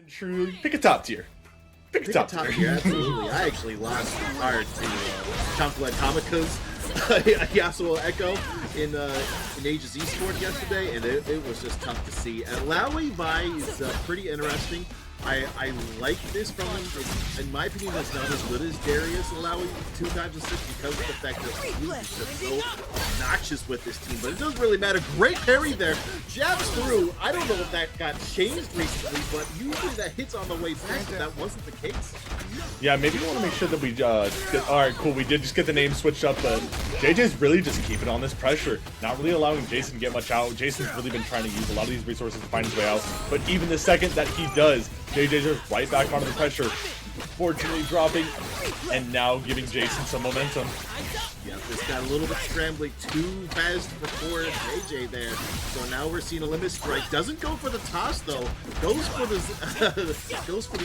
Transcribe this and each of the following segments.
true. Pick a top tier. Pick a top tier. Absolutely. I actually lost hard to Chocolate Kamika's Yasuo Ekko in Ages Esports yesterday, and it was just tough to see. And Illaoi Vi is pretty interesting. I like this from him. In my opinion, it's not as good as Darius Illaoi 2x assist because of the fact that he's just so obnoxious with this team. But it doesn't really matter. Great parry there. Jabs through. I don't know if that got changed recently, but usually that hits on the way back, but that wasn't the case. Yeah, maybe we want to make sure that we alright, cool, we did just get the name switched up, but JJ's really just keeping on this pressure, not really allowing Jayson to get much out. Jayson's really been trying to use a lot of these resources to find his way out, but even the second that he does, JJ's just right back onto the pressure, fortunately dropping, and now giving Jayson some momentum. Yeah, this got a little bit scrambling too fast before JJ there. So now we're seeing a limit strike. Doesn't go for the toss though. Goes for the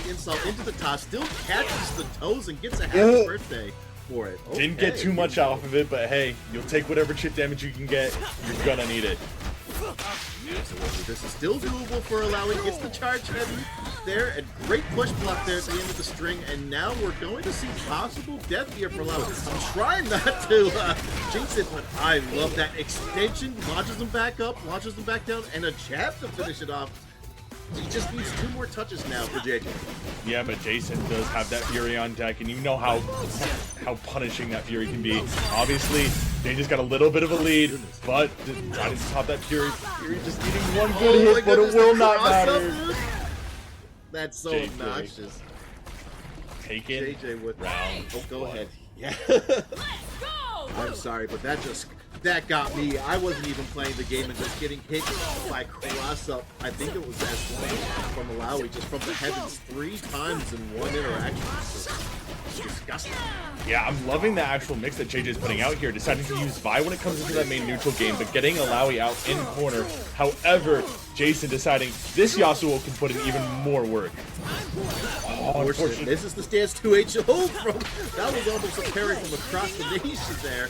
insult into the toss. Still catches the toes and gets a happy birthday for it. Okay. Didn't get too much off of it, but hey, you'll take whatever chip damage you can get. You're gonna need it. Absolutely. This is still doable for Illaoi. Gets the charge heavy there, and great push block there at the end of the string, and now we're going to see possible death here for Illaoi. I'm trying not to jinx it, but I love that extension. Launches him back up, launches him back down, and a jab to finish it off. He just needs 2 more touches now for JJ. Yeah, but Jayson does have that Fury on deck, and you know how punishing that Fury can be. Obviously, they just got a little bit of a lead, but trying to top that Fury. Fury just needing one good hit, but it will not matter. That's so obnoxious. Take it. JJ with round. Oh, go ahead. Yeah. I'm sorry, but that got me. I wasn't even playing the game and just getting hit by cross up. I think it was that from Illaoi, just from the heavens 3 times in one interaction. It's disgusting. Yeah, I'm loving the actual mix that JJ's putting out here, deciding to use Vi when it comes into that main neutral game, but getting Illaoi out in corner. However, Jayson deciding this Yasuo can put in even more work. Oh, unfortunately. This is the stance 2H hold from. That was almost a parry from across the nation there.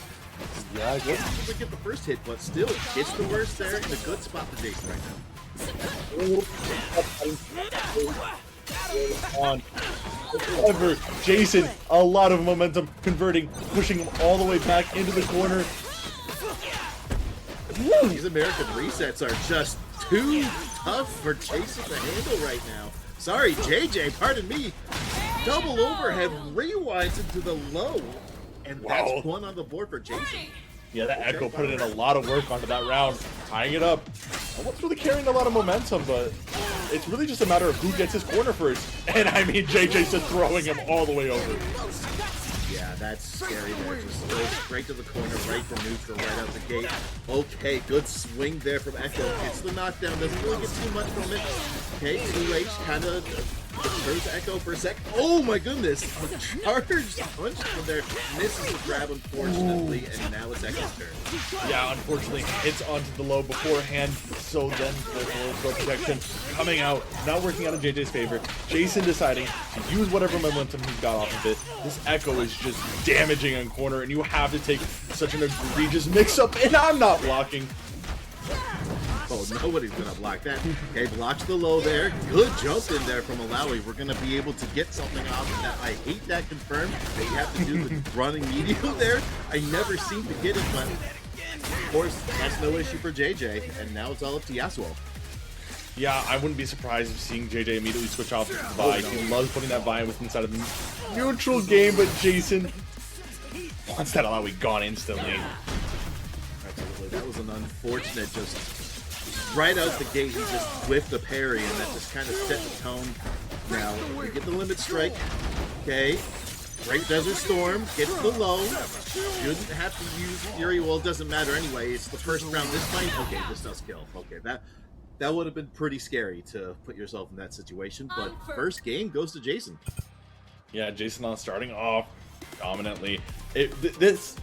Yeah, I wasn't able to get the first hit, but still gets the worst there in a good spot for Jayson right now. However, Jayson, a lot of momentum, converting, pushing him all the way back into the corner. These American resets are just too tough for Jayson to handle right now. Sorry, JJ, pardon me. Double overhead rewinds into the low. And that's one on the board for Jayson. Yeah, that Ekko put in a lot of work onto that round, tying it up. No one's really carrying a lot of momentum, but it's really just a matter of who gets his corner first. And I mean, JJ's just throwing him all the way over. Yeah, that's scary there. Just goes straight to the corner, right from neutral, right out the gate. Okay, good swing there from Ekko. Gets the knockdown, doesn't really get too much from it. Okay, 2H kind of turns Ekko for a sec. Oh my goodness! A charged punch from there. Misses the grab, unfortunately, and now it's Ekko's turn. Yeah, unfortunately, hits onto the low beforehand, so then the throw protection coming out, not working out in JJ's favor. Jayson deciding to use whatever momentum he's got off of it. This Ekko is just damaging on corner, and you have to take such an egregious mix-up, and I'm not blocking. Oh, nobody's gonna block that. Okay, blocks the low there. Good jump in there from Illaoi. We're gonna be able to get something off of that. I hate that confirmed. That you have to do the running medium there. I never seem to get it, but of course, that's no issue for JJ. And now it's all up to Yasuo. Yeah, I wouldn't be surprised if seeing JJ immediately switch off the Vi. He loves putting that Vi with inside of the neutral game, but Jayson wants that Illaoi gone instantly. Absolutely, that was an unfortunate just right out the gate. He just whiffed a parry, and that just kind of set the tone. Now we get the limit strike. Okay, great Desert Storm gets the low. Shouldn't have to use Fury. Well, it doesn't matter anyway. It's the first round this fight. Okay, this does kill. Okay, that would have been pretty scary to put yourself in that situation. But first game goes to Jayson. Yeah, Jayson on starting off dominantly. This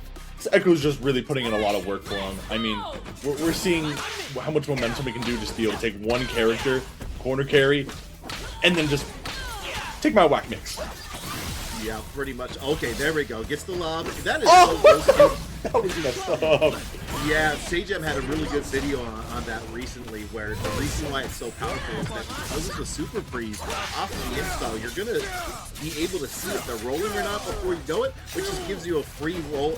Ekko's just really putting in a lot of work for him. I mean, we're seeing how much momentum we can do just to be able to take one character, corner carry, and then just take my whack mix. Yeah, pretty much. Okay, there we go. Gets the lob. That is so close. That was messed up. Yeah, Sajam had a really good video on that recently, where the reason why it's so powerful is that because of the super freeze off the install, you're gonna be able to see if they're rolling or not before you know it, which just gives you a free roll,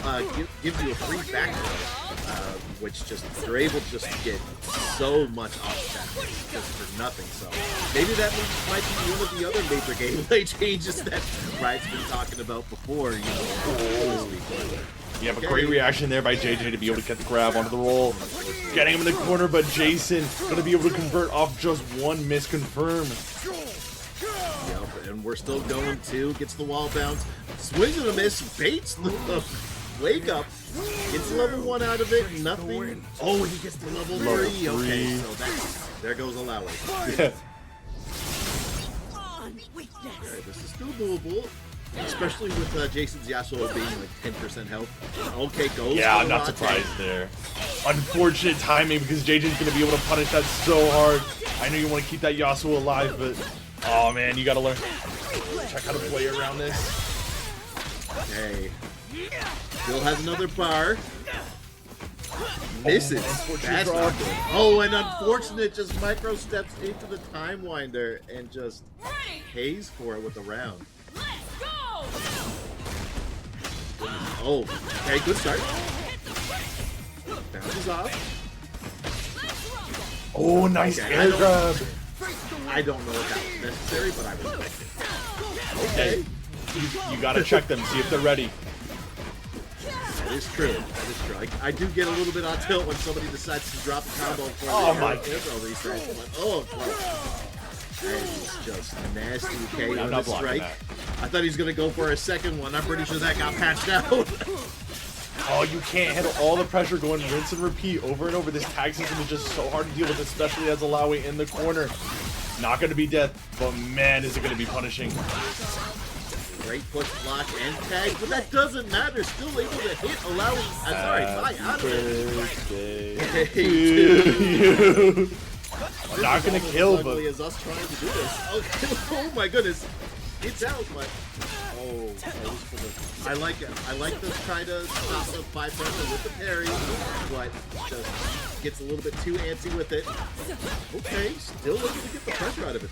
gives you a free back roll, which just you're able to just get so much off that just for nothing. So maybe that might be one of the other major gameplay changes that Riot's been talking about before. You know, You have a great reaction there by JJ to be able to get the grab onto the roll. Getting him in the corner, but Jayson going to be able to convert off just one misconfirm. Yep, and we're still going too. Gets the wall bounce. Swings and a miss. Baits the wake up. Gets level 1 out of it. Nothing. Oh, he gets the level 3. Okay, so there goes Illaoi. Yeah. Okay, this is still doable. Especially with Jayson's Yasuo being like 10% health. Okay, goes. Yeah, I'm not surprised there. Unfortunate timing because JJ's going to be able to punish that so hard. I know you want to keep that Yasuo alive, but oh man, you got to learn. Check how to play around this. Okay. Still has another bar. Misses. That's not good. Oh, and unfortunate just micro steps into the time winder and just pays for it with a round. Oh, okay, good start. Bounces off. Oh, nice air grab. I don't know if that was necessary, but I respect it. Okay. You gotta check them, see if they're ready. That is true. That is true. I do get a little bit on tilt when somebody decides to drop a combo for the arrow reset. Oh, wow. That is just nasty KO with a strike. I thought he was going to go for a second one. I'm pretty sure that got patched out. Oh, you can't handle all the pressure going rinse and repeat over and over. This tag system is just so hard to deal with, especially as Illaoi in the corner. Not going to be death, but man, is it going to be punishing. Great push, block, and tag, but that doesn't matter. Still able to hit Illaoi. Sorry, Fi out of it. Hey, not gonna kill, but as us trying to do this. Okay. Oh my goodness, it's out, but I like it. I like to try to stop the 5 pressure with the parry, but just gets a little bit too antsy with it. Okay, still looking to get the pressure out of it.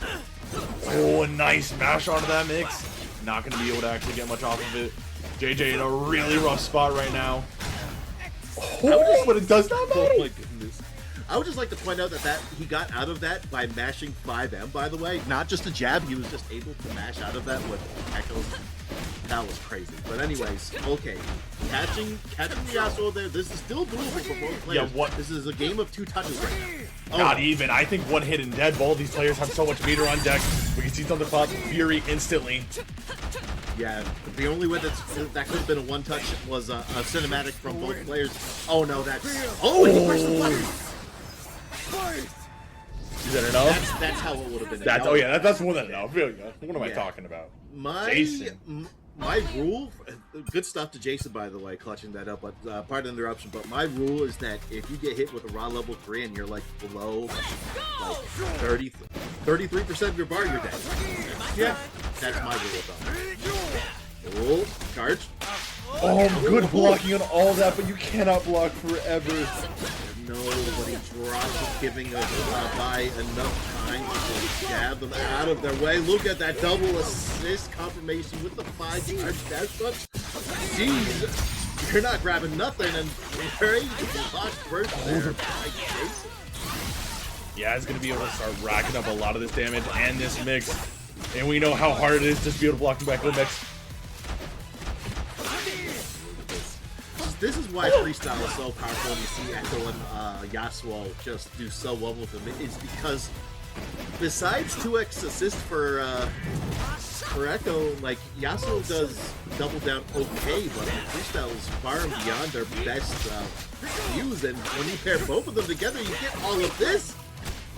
Oh, a nice mash onto that mix. Not gonna be able to actually get much off of it. JJ in a really rough spot right now. Oh, but it does not matter. Oh my goodness. I would just like to point out that he got out of that by mashing 5M, by the way. Not just a jab, he was just able to mash out of that with Ekko. That was crazy. But anyways, okay. Catching the Yasuo there, this is still doable for both players. Yeah, this is a game of 2 touches right now. Not even. I think one hit and dead. Both these players have so much meter on deck. We can see on the clock, Fury instantly. Yeah, the only way that could have been a 1-touch was a cinematic from both players. Oh no, that's... Oh, he pushed the button! Is that enough? That's how it would have been. That's more than enough. What am I talking about? My rule, good stuff to Jayson, by the way, clutching that up, but part of the interruption, but my rule is that if you get hit with a raw level 3 and you're like below like 33% of your bar, you're dead. Yeah, that's my rule of thumb. Oh, charge. Oh, good blocking on all that, but you cannot block forever. Nobody drops giving us by enough time to jab them out of their way. Look at that double assist confirmation with the 5 dash touch. Jeez, you're not grabbing nothing, and very block first there by Jayson. Yeah, it's gonna be able to start racking up a lot of this damage and this mix, and we know how hard it is just to be able to block the back of the mix. This is why freestyle is so powerful, and you see Ekko and Yasuo just do so well with him. It's because besides 2x assist for Ekko, like Yasuo does double down okay, but freestyle is far and beyond their best use, and when you pair both of them together, you get all of this.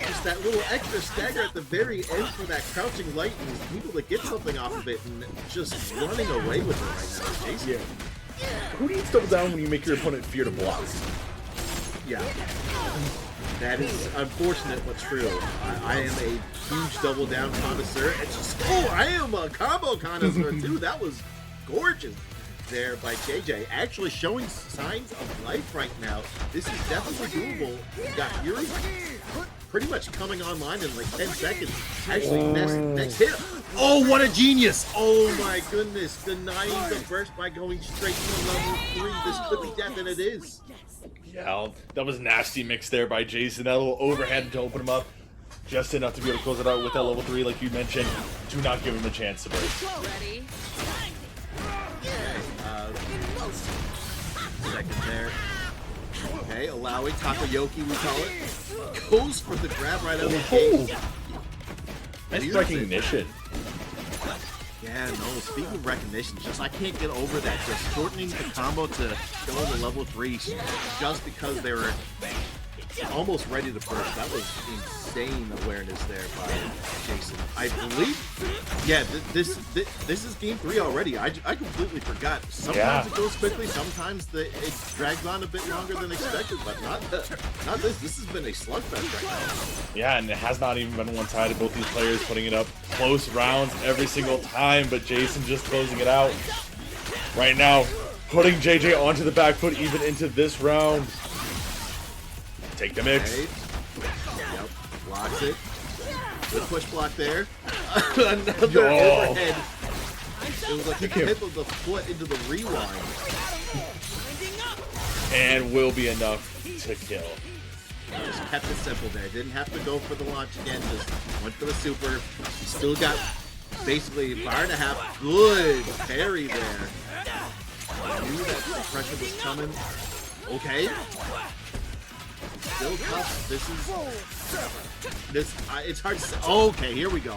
Just that little extra stagger at the very end for that crouching light, and people that get something off of it, and just running away with it right now, Jayson. Yeah. Who needs double down when you make your opponent fear to block? Yeah. That is unfortunate but true. I am a huge double down connoisseur. It's just, I am a combo connoisseur too. That was gorgeous. there by JJ. Actually showing signs of life right now. This is definitely doable. You got Fury pretty much coming online in like 10 seconds. Actually, next hit. Oh, what a genius! Oh my goodness. Denying the burst by going straight to level 3. This could be death, and it is. Yeah, that was nasty mix there by Jayson. That little overhead to open him up. Just enough to be able to close it out with that level 3, like you mentioned. Do not give him a chance to burst. Ready? Second there. Okay, Illaoi, Takoyoki we call it. Goes for the grab right out of the gate. Nice recognition. Yeah, no, speaking of recognition, just I can't get over that. Just shortening the combo to go to level 3 just because they were almost ready to burst. That was insane awareness there by Jayson. I believe, yeah, this is game 3 already. I completely forgot. Sometimes it goes quickly, sometimes it drags on a bit longer than expected, but not this. This has been a slugfest right now. Yeah, and it has not even been one-sided. Both these players putting it up close rounds every single time, but Jayson just closing it out. Right now, putting JJ onto the back foot even into this round. Take the mix. Okay. Yep, blocks it. Good push block there. Another overhead. It was like the tip of the foot into the rewind. And will be enough to kill. Just kept it simple there. Didn't have to go for the launch again. Just went for the super. He still got basically a bar and a half. Good parry there. I knew that the pressure was coming. Okay. Still tough. It's hard to say. Okay, here we go.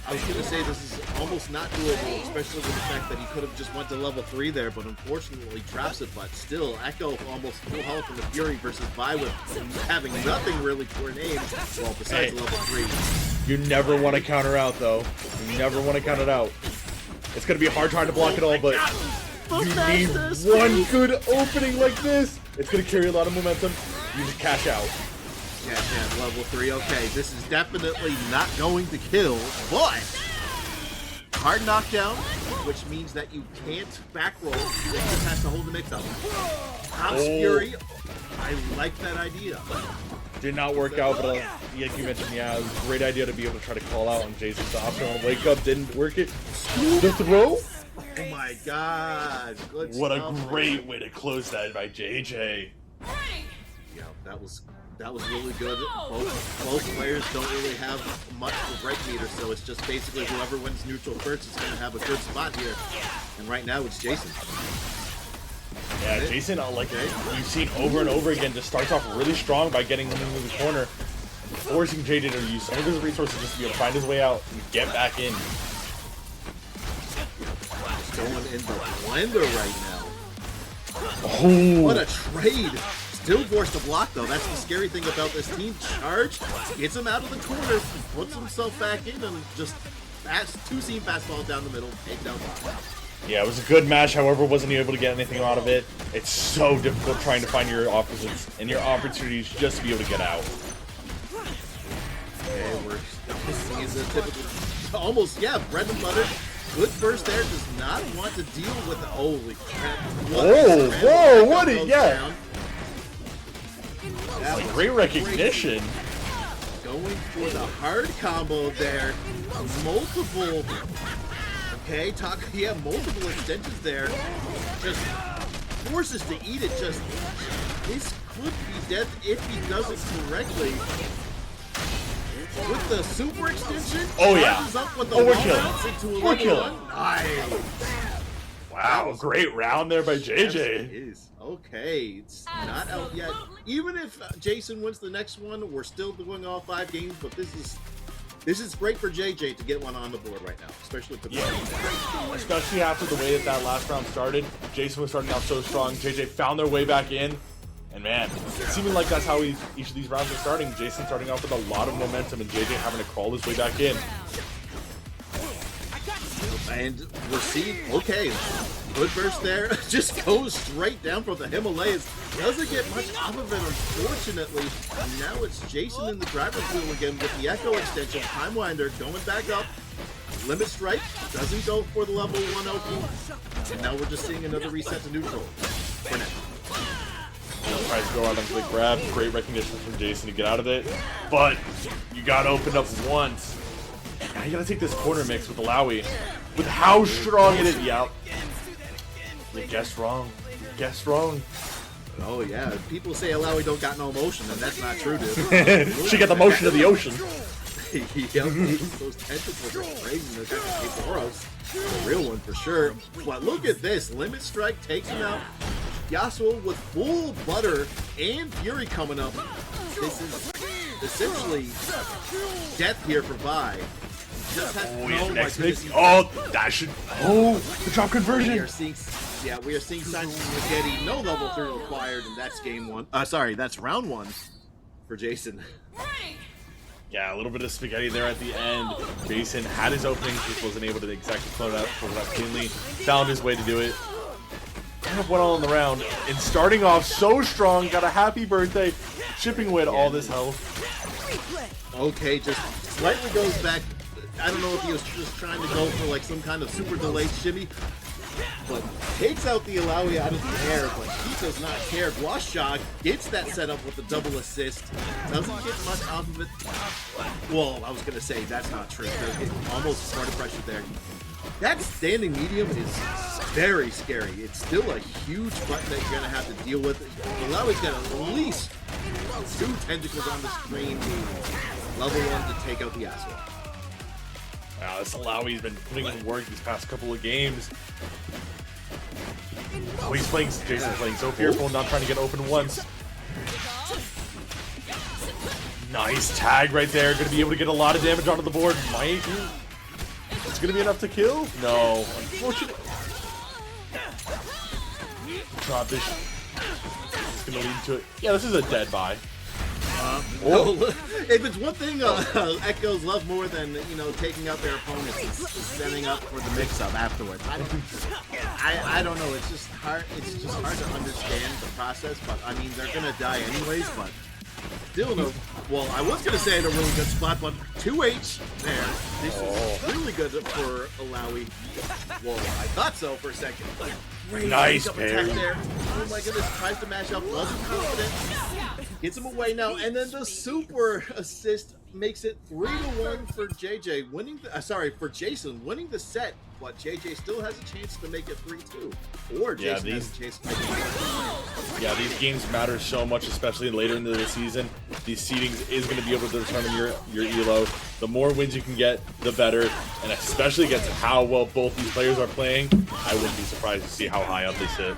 I was gonna say this is almost not doable, especially with the fact that he could have just went to level 3 there, but unfortunately drops it. But still, Ekko almost full health from the Fury versus Vi with having nothing really for an aim. Well, besides level 3. You never want to counter out, though. You never want to count it out. It's gonna be hard trying to block it all, but you need one good opening like this. It's gonna carry a lot of momentum. You just cash out. Cash out, level 3. Okay, this is definitely not going to kill, but hard knockdown, which means that you can't back roll. It just has to hold the mix up. House Fury. I like that idea. Did not work out, but like you mentioned, yeah, it was a great idea to be able to try to call out on Jayson's option. Wake up, didn't work it. The throw. Oh my god. Good what stuff. A great way to close that by JJ. Yeah, that was really good. Both players don't really have much of a break meter, so it's just basically whoever wins neutral first is going to have a good spot here. And right now it's Jayson. Yeah, Jayson, like you've seen over and over again, just starts off really strong by getting him into the corner and forcing JJ to use some of his resources just to be able to find his way out and get back in. Just going in the blender right now. Oh. What a trade! Still forced to block though. That's the scary thing about this team. Charge, gets him out of the corner, puts himself back in, and just two-seam fastball down the middle, take down block. Yeah, it was a good match, however, wasn't able to get anything out of it. It's so difficult trying to find your opposites and your opportunities just to be able to get out. Okay, we're seeing the typical, almost, yeah, bread and butter. Good burst there, does not want to deal with the, holy crap. Whoa, what a, yeah. Great recognition. Going for the hard combo there. Multiple, okay, multiple extensions there. Just forces to eat it. Just, this could be death if he does it correctly. With the super extension, oh yeah, up with the overkill. Nice. Wow, great round there by JJ. Yes, it is. Okay, it's not out yet. Even if Jayson wins the next one, we're still doing all 5 games. But this is great for JJ to get one on the board right now, especially at the especially after the way that last round started. Jayson was starting out so strong. JJ found their way back in. And man, it's seeming like that's how each of these rounds are starting. Jayson starting off with a lot of momentum and JJ having to crawl his way back in. And we're seeing, okay, good burst there. Just goes straight down from the Himalayas. Doesn't get much off of it, unfortunately. And now it's Jayson in the driver's wheel again with the Ekko extension. Timewinder going back up. Limit Strike doesn't go for the level 1 OP, and now we're just seeing another reset to neutral for now. Tries to go out onto the grab. Great recognition from Jayson to get out of it. But you got opened up once. And now you got to take this corner mix with Illaoi. With how strong it is. Yep. You guessed wrong. You guessed wrong. Oh yeah, people say Illaoi don't got no motion, and that's not true, dude. She got the motion of the ocean. Yep, those tentacles are crazy. Those Keporos, the real one for sure. But look at this, Limit Strike takes him out. Yasuo with full butter and Fury coming up. This is essentially death here for Vi. Just that should. Oh, the drop conversion. We are seeing signs of spaghetti. No level 3 required, and that's game 1. That's round 1 for Jayson. Yeah, a little bit of spaghetti there at the end. Jayson had his openings, just wasn't able to exactly close it out cleanly. Found his way to do it. Kind of went all in the round, and starting off so strong, got a happy birthday, chipping away at all this health. Okay, just slightly goes back. I don't know if he was just trying to go for like some kind of super delayed shimmy, but takes out the Illaoi out of the air, but he does not care. Guasha gets that setup with the double assist. Doesn't get much off of it. Well, I was going to say that's not true. Almost started pressure there. That standing medium is very scary. It's still a huge button that you're going to have to deal with. Illaoi's got at least 2 tentacles on the screen. Level 1 to take out the Yasuo. Wow, this Illaoi's been putting in work these past couple of games. Oh, Jayson's playing so fearful, not trying to get open once. Nice tag right there. Going to be able to get a lot of damage onto the board. Might. It's going to be enough to kill? No. Unfortunate. Drop this. It's going to lead to it. Yeah, this is a dead buy. No, if it's one thing Ekko's love more than taking out their opponents, it's setting up for the mix-up afterwards. I don't know. It's just hard. It's just hard to understand the process. But I mean, they're gonna die anyways. But still, no. Well, I was gonna say in a really good spot, but 2H there. This is really good for Illaoi. Whoa, I thought so for a second. Great nice parry there. Oh my goodness, tries to mash up, wasn't confident. Gets him away now, and then the super assist makes it 3-1 for JJ winning. For Jayson winning the set, but JJ still has a chance to make it 3-2. Or Jayson has a chance to make it 3-2. Yeah, these games matter so much, especially later into the season. These seedings is going to be able to determine your elo. The more wins you can get, the better, and especially against how well both these players are playing, I wouldn't be surprised to see how high up they sit.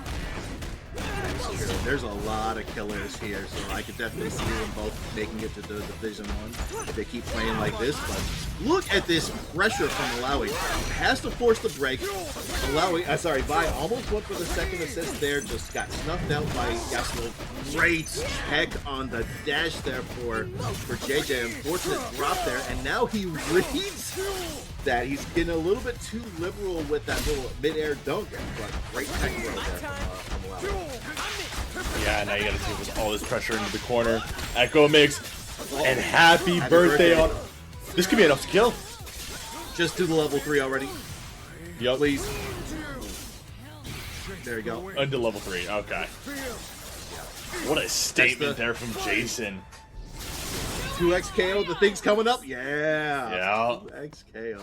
There's a lot of killers here, so I could definitely see them both making it to the Division 1 if they keep playing like this. But look at this pressure from Illaoi. Has to force the break. Vi almost went for the second assist there, just got snuffed out by Yasuo. Great check on the dash there for JJ. Unfortunate drop there, and now he reads that. He's getting a little bit too liberal with that little mid-air dunk, but great tech roll there from Illaoi. Yeah, now you gotta take with all this pressure into the corner. Ekko mix, and happy birthday on. This could be enough to kill. Just do the level 3 already. Yep. Please. There you go. Into level 3, okay. What a statement there from Jayson. 2x KO, the thing's coming up. Yeah. Yeah. 2x KO.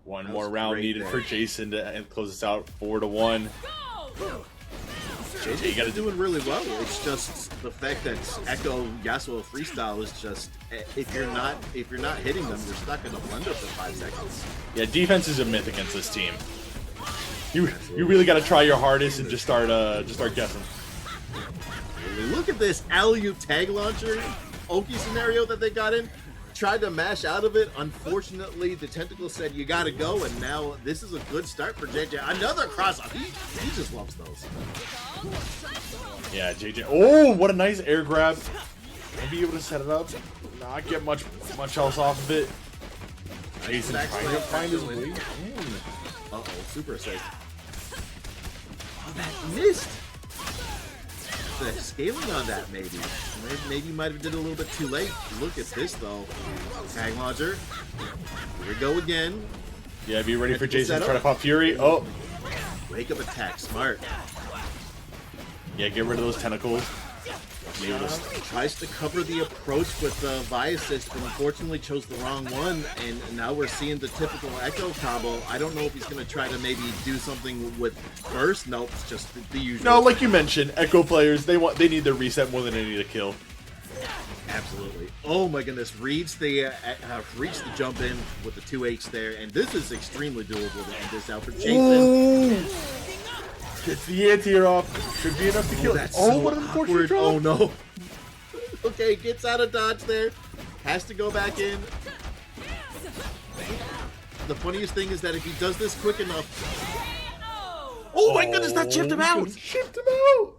One more round needed for Jayson to close this out 4-1. JJ, you got it doing really well. It's just the fact that Ekko Yasuo freestyle is just if you're not hitting them, you're stuck in a blender for 5 seconds. Yeah, defense is a myth against this team. You really got to try your hardest and just start guessing. Look at this alley-oop tag launcher Oki scenario that they got in. Tried to mash out of it. Unfortunately, the tentacle said you gotta go, and now this is a good start for JJ. Another cross-up. He just loves those. Yeah, JJ. Oh, what a nice air grab. And be able to set it up. Not get much else off of it. Jayson trying to find his way in. Uh-oh, super assist. Oh, that missed. The scaling on that maybe might have did a little bit too late. Look at this though. Tag launcher. Here we go again. Yeah, be ready for Tentacle Jayson to setup. try to pop Fury. Oh, Wake up attack, smart. yeah, get rid of those tentacles. Tries to cover the approach with the Vi assist, but unfortunately chose the wrong one, and now we're seeing the typical Ekko combo. I don't know if he's going to try to maybe do something with burst. Nope, it's just the usual. No, like you mentioned, Ekko players, they need their reset more than they need a kill. Absolutely. Oh my goodness, reads the jump in with the 2H there, and this is extremely doable to end this out for Jayson. Gets the anti-air off. Should be enough to kill. That's Oh, so what an unfortunate awkward. drop. Oh no. Okay, gets out of dodge there. Has to go back in. The funniest thing is that if he does this quick enough... Oh my goodness, that chipped him out! Chipped him out!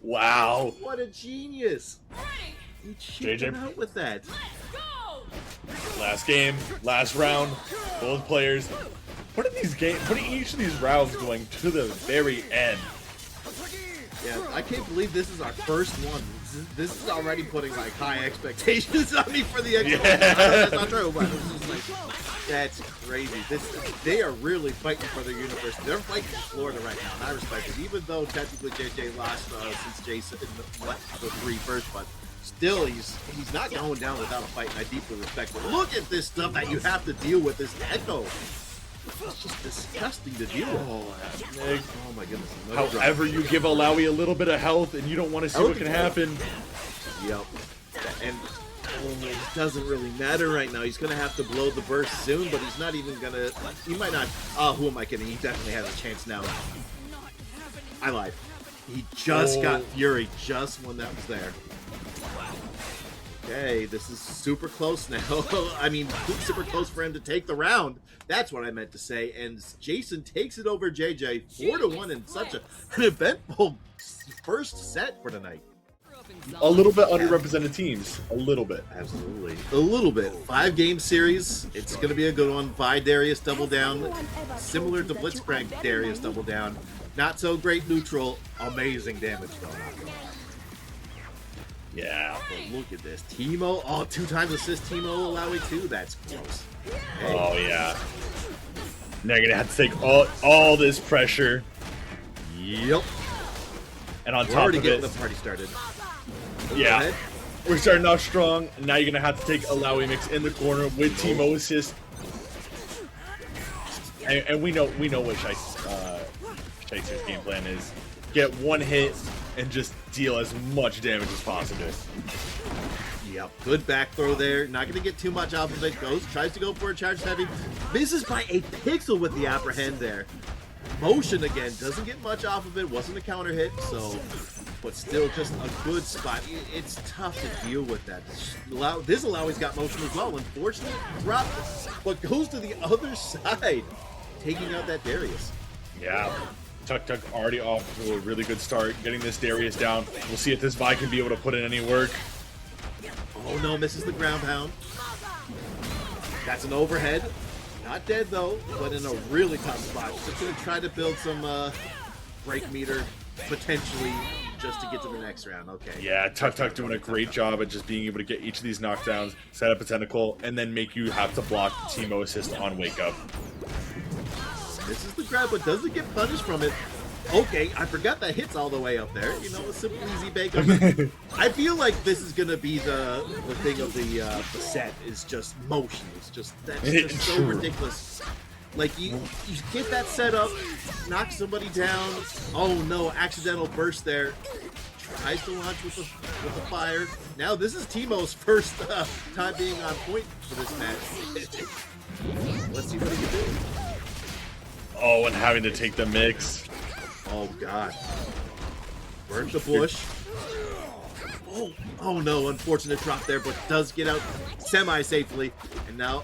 Wow. What a genius! He chipped him out with that. Last game, last round, both players. Putting each of these rounds going to the very end. Yeah, I can't believe this is our first one. This is already putting like high expectations on me for the Ekko. Yeah. That's not true, but it's just like, that's crazy. They are really fighting for their universe. They're fighting for Florida right now, and I respect it. Even though technically JJ lost since Jayson left the 3 first, but still he's not going down without a fight, and I deeply respect it. Look at this stuff that you have to deal with this Ekko. It's just disgusting to deal with. Oh my goodness. However, you give Illaoi a little bit of health and you don't want to see what can happen. Yep. And it doesn't really matter right now. He's going to have to blow the burst soon, but he's not even going to... He might not... Oh, who am I kidding? He definitely has a chance now. I lied. He just got Fury just when that was there. Okay, this is super close now. I mean, super close for him to take the round. That's what I meant to say. And Jayson takes it over JJ 4-1 in such an eventful first set for tonight. A little bit underrepresented teams. A little bit. Absolutely. A little bit. 5-game series. It's going to be a good one. Vi Darius double down. Similar to Blitzcrank Darius double down. Not so great neutral. Amazing damage though. Not gonna lie. Yeah. But look at this. Teemo. Oh, 2 times assist Teemo Illaoi too. That's gross. Hey. Oh, yeah. Now you're going to have to take all this pressure. Yep. And on We're top already of getting it, the party started. yeah, we're starting off strong. And now you're going to have to take Illaoi mix in the corner with Teemo assist. And we know what Sheister's game plan is. Get 1 hit and just deal as much damage as possible. Yep, good back throw there. Not going to get too much off of it. Tries to go for a charged heavy. Misses by a pixel with the apprehend there. Motion again. Doesn't get much off of it. Wasn't a counter hit, so... But still just a good spot. It's tough to deal with that. This Illaoi's got motion as well. Unfortunately, drop, but goes to the other side, taking out that Darius. Yeah. TUCTUC already off to a really good start, getting this Darius down. We'll see if this Vi can be able to put in any work. Oh no, misses the ground pound. That's an overhead. Not dead though, but in a really tough spot. Just gonna try to build some break meter, potentially, just to get to the next round. Okay. Yeah, TUCTUC doing a great job at just being able to get each of these knockdowns, set up a tentacle, and then make you have to block Teemo assist on wake up. This is the grab, but doesn't get punished from it. Okay, I forgot that hits all the way up there. You know, a simple, easy bake. I feel like this is gonna be the thing of the set is just motion. It's just that's just so True. ridiculous. Like you get that set up, knock somebody down. Oh no, accidental burst there. Tries to launch with the fire. Now this is Teemo's first time being on point for this match. Let's see what he can do. Oh, and having to take the mix. Oh god. Burnt the bush. Oh no, unfortunate drop there, but does get out semi-safely. And now,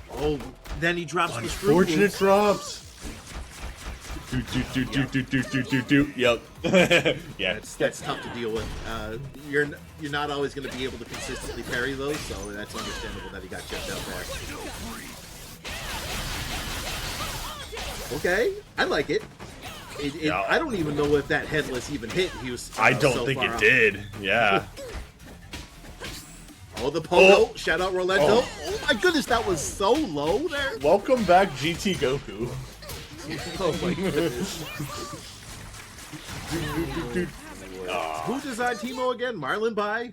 then he drops the screw. Unfortunate drops. Do. Yep. Yeah. That's tough to deal with. You're not always going to be able to consistently parry those, so that's understandable that he got chipped out there. Okay, I like it. Yeah. I don't even know if that headless even hit. He was. I don't so think far it out. did. Yeah. Oh, the pogo. Shout out Rolento. Oh my goodness, that was so low there. Welcome back, GT Goku. Oh my goodness. Who designed Teemo again? Marlon Bai?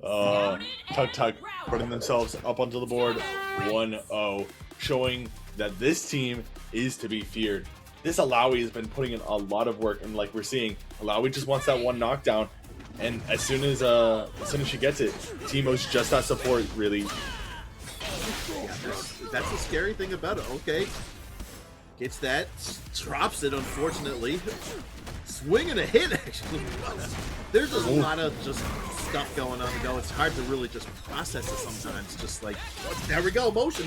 TUCTUC putting themselves up onto the board 1-0, showing that this team is to be feared. This Illaoi has been putting in a lot of work, and like we're seeing, Illaoi just wants that one knockdown, and as soon as she gets it, Teemo's just that support, really. Yeah, that's the scary thing about it. Okay, gets that, drops it, unfortunately. Swing and a hit, actually. There's just a lot of just stuff going on to go. It's hard to really just process it sometimes. Just like, there we go, motion.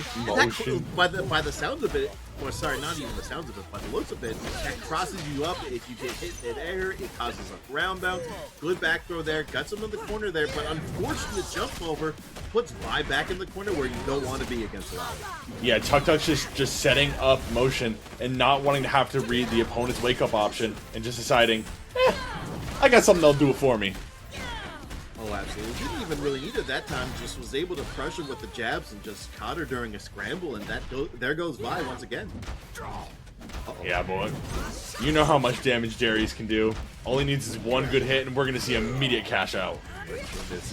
By the sounds of it, or sorry, not even the sounds of it, by the looks of it, that crosses you up. If you get hit in air, it causes a ground bounce. Good back throw there, got him in the corner there, but unfortunate jump over puts Vi back in the corner where you don't want to be against Illaoi. Yeah, TUCTUC's just setting up motion and not wanting to have to read the opponent's wake-up option and just deciding, I got something that'll do it for me. Oh, absolutely. Didn't even really need it that time. Just was able to pressure with the jabs and just caught her during a scramble, and there goes Vi once again. Yeah, boy. You know how much damage Darius can do. All he needs is one good hit, and we're going to see immediate cash out.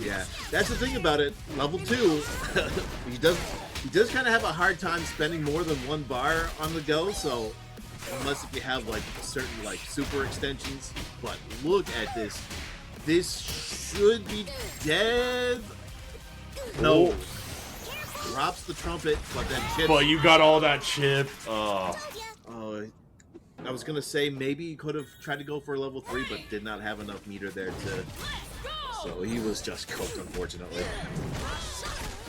Yeah, that's the thing about it. Level 2, he does kind of have a hard time spending more than one bar on the go, so unless if you have like certain like super extensions. But look at this. This should be dead. No. Drops the trumpet, but then chips. But you got all that chip. I was gonna say maybe he could have tried to go for a level 3, but did not have enough meter there to. So he was just cooked, unfortunately.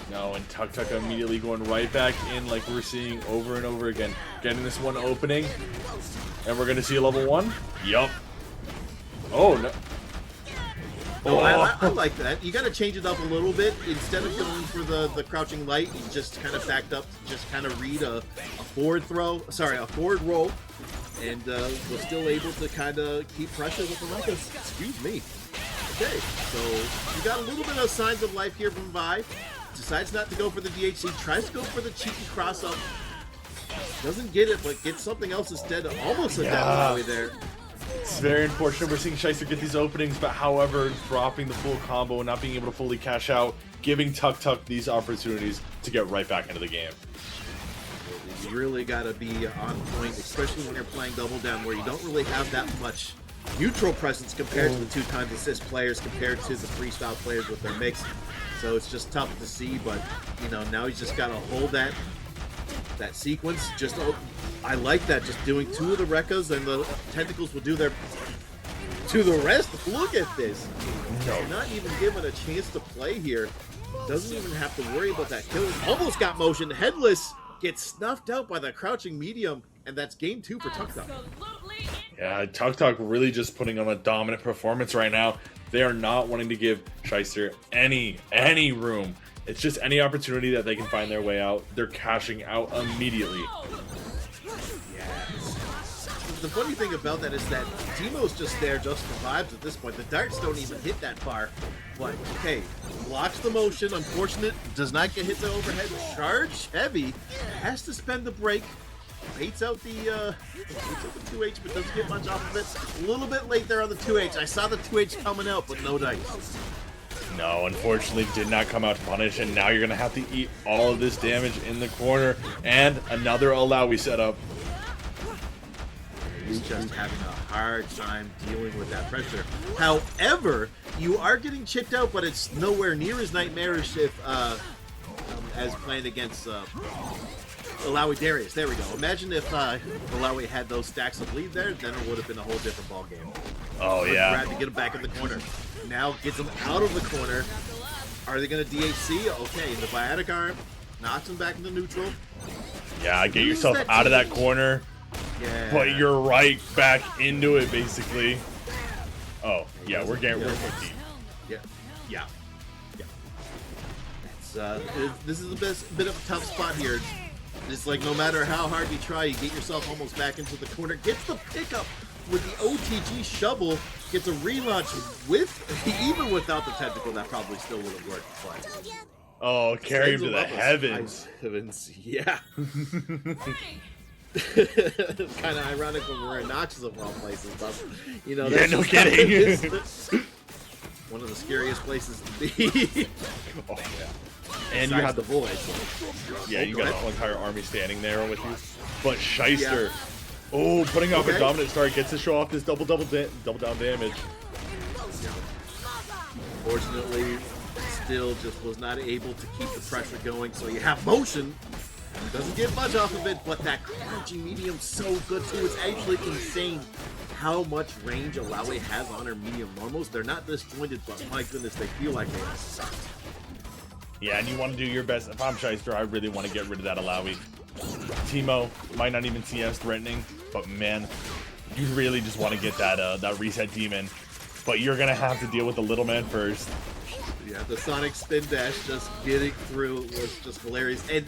No, and TUCTUC immediately going right back in like we're seeing over and over again. Getting this one opening. And we're gonna see a level 1? Yup. Oh no. Oh, I like that. You got to change it up a little bit. Instead of going for the crouching light, you just kind of backed up to just kind of read a forward throw. Sorry, a forward roll. And was still able to kind of keep pressure with the Ruckus. Excuse me. Okay, so you got a little bit of signs of life here from Vi. Decides not to go for the DHC. Tries to go for the cheeky cross-up. Doesn't get it, but gets something else instead. Almost a down way there. It's very unfortunate we're seeing Sheister get these openings, but however, dropping the full combo and not being able to fully cash out, giving TUCTUC these opportunities to get right back into the game. You really got to be on point, especially when you're playing Double Down, where you don't really have that much neutral presence compared to the 2x assist players, compared to the freestyle players with their mix. So it's just tough to see, but you know, now he's just got to hold that sequence. Just I like that, just doing 2 of the Rekkas, and the tentacles will do their to the rest. Look at this. No. Not even given a chance to play here. Doesn't even have to worry about that kill. Almost got motion. Headless gets snuffed out by the crouching medium, and that's game 2 for TUCTUC. Yeah, TUCTUC really just putting on a dominant performance right now. They are not wanting to give Sheister any room. It's just any opportunity that they can find their way out, they're cashing out immediately. The funny thing about that is that Teemo's just there just for vibes at this point. The darts don't even hit that far. But, okay, blocks the motion. Unfortunate, does not get hit the overhead. Charge heavy. Has to spend the break. Baits out the 2H, but doesn't get much off of it. A little bit late there on the 2H. I saw the 2H coming out, but no dice. No, unfortunately did not come out to punish, and now you're going to have to eat all of this damage in the corner. And another Illaoi setup. He's just having a hard time dealing with that pressure. However, you are getting chipped out, but it's nowhere near as nightmarish if as playing against Illaoi Darius. There we go. Imagine if Illaoi had those stacks of lead there, then it would have been a whole different ball game. Oh, yeah. Brad to get him back in the corner. Now gets him out of the corner. Are they going to DHC? Okay, the Biotic Arm knocks him back into neutral. Yeah, get yourself out of that corner. Yeah. But you're right back into it, basically. Oh, yeah, we're deep. Yeah. This is a bit of a tough spot here. It's like no matter how hard you try, you get yourself almost back into the corner. Gets the pickup with the OTG shovel, gets a relaunch with, even without the tentacle, that probably still would have worked. But oh, carry him to the heavens. Yeah. Kind of ironic when we're in notches of all places, but you know, yeah, no kidding. One of the scariest places to be. Oh yeah. And you have the void. Yeah, you got the whole entire army standing there with you. But Sheister, oh, putting up a dominant start, gets to show off this double down damage. Fortunately, still just was not able to keep the pressure going. So you have motion. Doesn't get much off of it, but that crouching medium so good too. It's actually insane how much range Illaoi has on her medium normals. They're not disjointed, but my goodness, they feel like they are sucked. Yeah, and you want to do your best. If I'm Sheister, I really want to get rid of that Illaoi. Teemo might not even see us threatening, but man, you really just want to get that reset demon. But you're gonna have to deal with the little man first. Yeah, the Sonic spin dash just getting through was just hilarious. And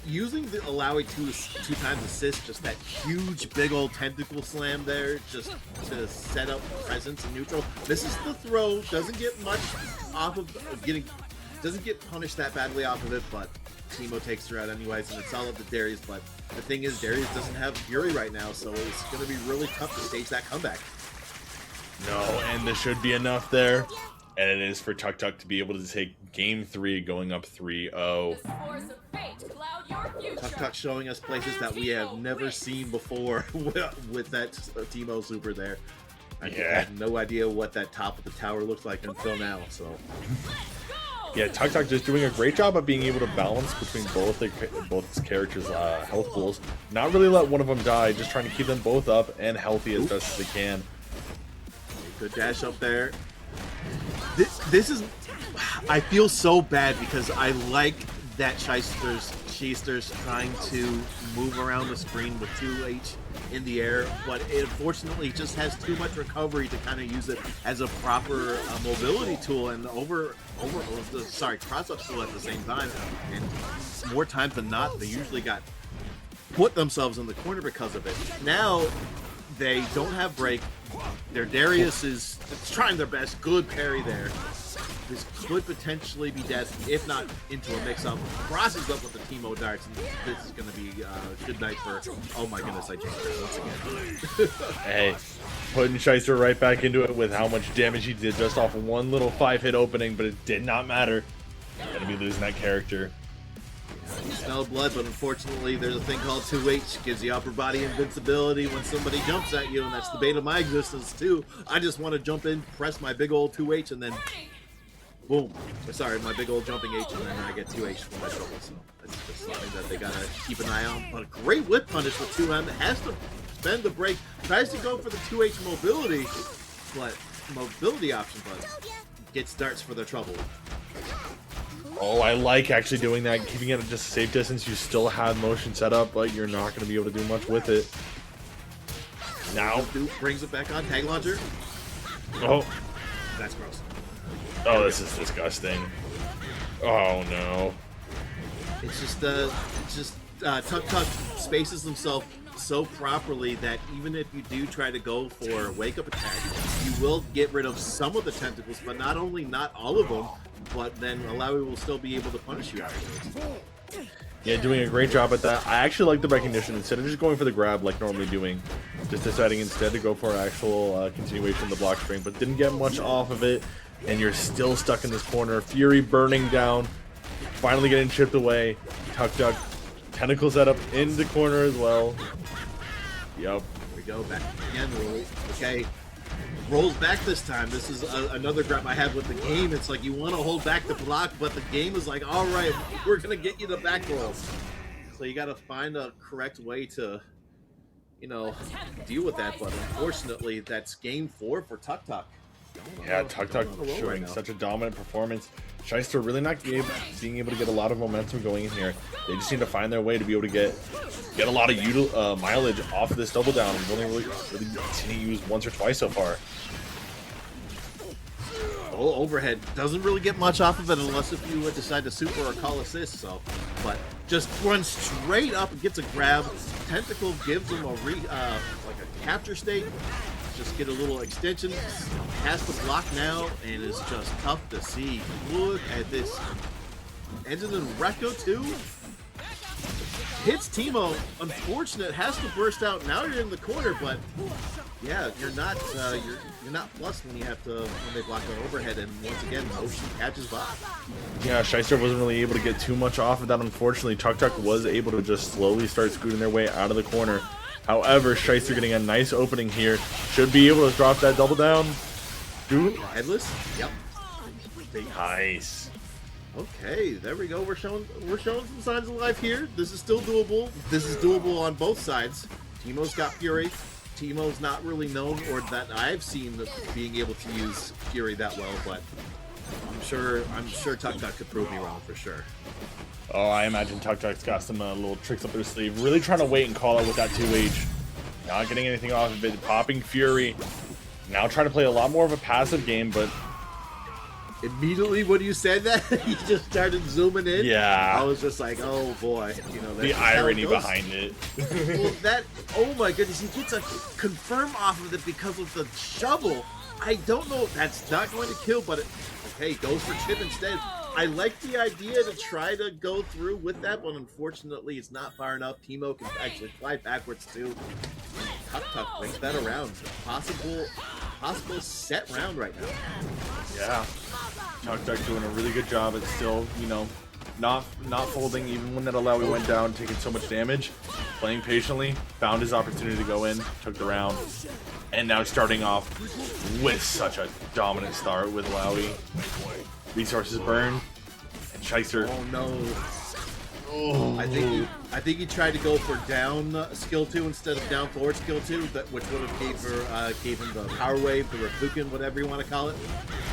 using the Illaoi two times assist, just that huge big old tentacle slam there, just to set up presence in neutral. Misses the throw, doesn't get much off of doesn't get punished that badly off of it, but Teemo takes her out anyways, and it's all up to Darius. But the thing is, Darius doesn't have Fury right now, so it's going to be really tough to stage that comeback. No, and there should be enough there. And it is for TUCTUC to be able to take game 3 going up 3-0. TUCTUC showing us places that we have never seen before with that Teemo super there. I had no idea what that top of the tower looked like until now, so... Yeah, TUCTUC just doing a great job of being able to balance between both his characters' health pools. Not really let one of them die, just trying to keep them both up and healthy as best as they can. Good dash up there. This is... I feel so bad because I like that Sheister's trying to move around the screen with 2H in the air, but it unfortunately just has too much recovery to kind of use it as a proper mobility tool and cross-up tool at the same time. And more times than not, they usually put themselves in the corner because of it. Now they don't have break. Their Darius is trying their best. Good parry there. This could potentially be death, if not into a mix-up. Crosses up with the Teemo darts, and this is going to be a good night for... Oh my goodness, I changed it once again. Hey, putting Sheister right back into it with how much damage he did just off one little 5-hit opening, but it did not matter. Gonna be losing that character. You smell blood, but unfortunately there's a thing called 2H. Gives you upper body invincibility when somebody jumps at you, and that's the bane of my existence too. I just want to jump in, press my big old 2H, and then... boom. Sorry, my big old jumping H, and then I get 2H for my trouble. So that's just something that they gotta keep an eye on. But a great whip punish with 2M. Has to spend the break. Tries to go for the 2H mobility, mobility option, but gets darts for their trouble. Oh, I like actually doing that. Keeping it at just a safe distance. You still have motion set up, but you're not going to be able to do much with it. Now, Duke brings it back on. Tag launcher. Oh. That's gross. Oh, this is disgusting. Oh no. It's just TUCTUC spaces himself so properly that even if you do try to go for a wake-up attack, you will get rid of some of the tentacles, but not all of them, but then Illaoi will still be able to punish you afterwards. Yeah, doing a great job at that. I actually like the recognition. Instead of just going for the grab like normally doing, just deciding instead to go for an actual continuation of the block string, but didn't get much off of it. And you're still stuck in this corner. Fury burning down, finally getting chipped away. TUCTUC, tentacle setup in the corner as well. Yep. Here we go, back again. Okay, rolls back this time. This is another grab I had with the game. It's like you want to hold back the block, but the game is like, all right, we're gonna get you the back roll. So you got to find a correct way to, you know, deal with that. But unfortunately, that's game 4 for TUCTUC. Yeah, TUCTUC showing such a dominant performance. Sheister really not being able to get a lot of momentum going in here. They just need to find their way to be able to get a lot of mileage off of this double down. We've only really seen it used once or twice so far. Oh, overhead doesn't really get much off of it unless if you decide to super or call assist. So but just runs straight up and gets a grab. Tentacle gives him a like a capture state. Just get a little extension. Has to block now, and it's just tough to see. Look at this. Ends in Rekko too. Hits Teemo. Unfortunate. Has to burst out. Now you're in the corner, but yeah, you're not plus when you have to when they block the overhead, and once again motion catches by. Yeah, Sheister wasn't really able to get too much off of that. Unfortunately, TUCTUC was able to just slowly start scooting their way out of the corner. However, Sheister getting a nice opening here, should be able to drop that double down. Dude, headless. Yep. Nice. Okay, there we go. We're showing some signs of life here. This is still doable. This is doable on both sides. Teemo's got Fury. Teemo's not really known, or that I've seen being able to use Fury that well, but I'm sure TUCTUC could prove me wrong for sure. Oh, I imagine TUCTUC's got some little tricks up their sleeve. Really trying to wait and call out with that 2H. Not getting anything off of it. Popping Fury. Now trying to play a lot more of a passive game, but immediately when you said that, he just started zooming in. Yeah. I was just like, oh boy. You know, the irony behind it. Well, oh my goodness, he gets a confirm off of it because of the shovel. I don't know if that's not going to kill, but okay, goes for chip instead. I like the idea to try to go through with that, but unfortunately it's not far enough. Teemo can actually fly backwards too. TUCTUC brings that around. Possible set round right now. Yeah. TUCTUC doing a really good job at still, you know, not folding even when that Illaoi went down, taking so much damage. Playing patiently, found his opportunity to go in, took the round, and now starting off with such a dominant start with Illaoi. Resources burn, and Sheister. Oh no. Oh. I think he tried to go for down skill 2 instead of down forward skill 2, which would have gave him the power wave, the Rafukin, whatever you want to call it.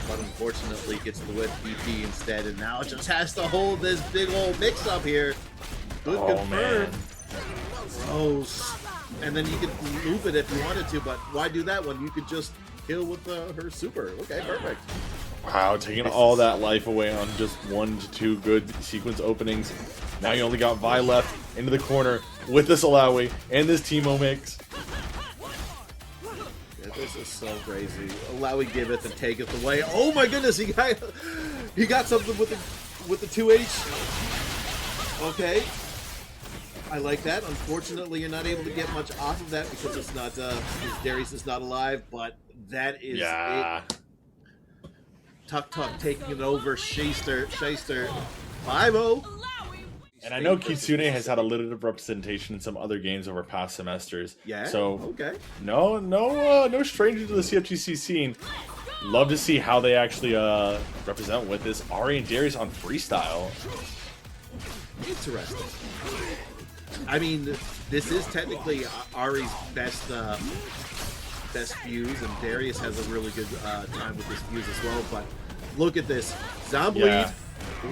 But unfortunately gets the whip BP instead, and now just has to hold this big old mix up here. Good confirm. Man. Gross. And then you could loop it if you wanted to, but why do that when you could just kill with her super? Okay, perfect. Wow, taking all that life away on just 1 to 2 good sequence openings. Now you only got Vi left into the corner with this Illaoi and this Teemo mix. Yeah, this is so crazy. Illaoi giveth and taketh away. Oh my goodness, he got something with the 2H. Okay. I like that. Unfortunately, you're not able to get much off of that because it's not Darius is not alive, but that is it. TUCTUC taking it over. Sheister 5-0. And I know Kitsune has had a little bit of representation in some other games over past semesters. Yeah. So okay. No stranger to the CFGC scene. Love to see how they actually represent with this Ahri and Darius on freestyle. Interesting. I mean, this is technically Ahri's best fuse, and Darius has a really good time with this fuse as well. But look at this Zombie. Yeah.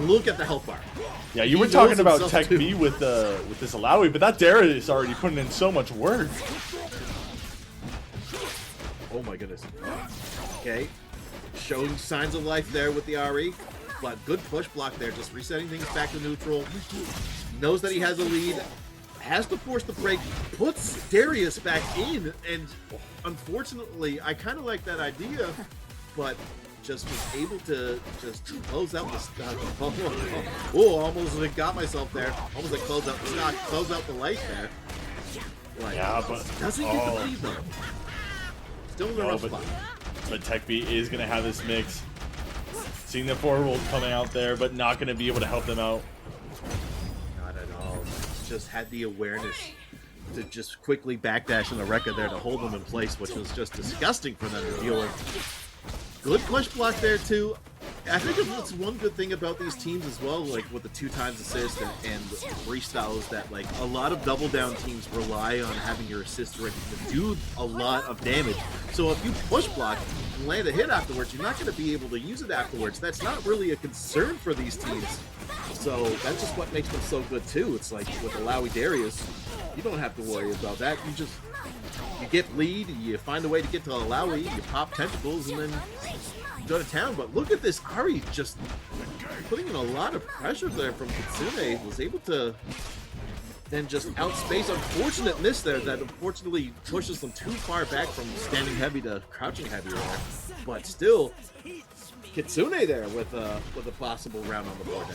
Look at the health bar. Yeah, you were talking about TECB with this Illaoi, but that Darius is already putting in so much work. Oh my goodness. Okay, showing signs of life there with the Ahri, but good push block there, just resetting things back to neutral. Knows that he has a lead, has to force the break, puts Darius back in, and unfortunately, I kind of like that idea, but just was able to just close out the stock. Oh, almost got myself there. Almost like close out the stock, close out the light there. Like, yeah, but doesn't get the lead though. Still in the rough spot. But TECB is going to have this mix. Seeing the forward roll coming out there, but not going to be able to help them out. Not at all. Just had the awareness to just quickly backdash in the Rekka there to hold them in place, which was just disgusting for them to deal with. Good push block there too. I think it's one good thing about these teams as well, like with the 2x assist and freestyle, is that like a lot of double down teams rely on having your assist ready to do a lot of damage. So if you push block and land a hit afterwards, you're not going to be able to use it afterwards. That's not really a concern for these teams. So that's just what makes them so good too. It's like with Illaoi Darius, you don't have to worry about that. You get lead, you find a way to get to Illaoi, you pop tentacles, and then you go to town. But look at this, Ahri just putting in a lot of pressure there from Kitsune. Was able to then just outspace. Unfortunate miss there that unfortunately pushes them too far back from standing heavy to crouching heavy there. But still, Kitsune there with a possible round on the board now.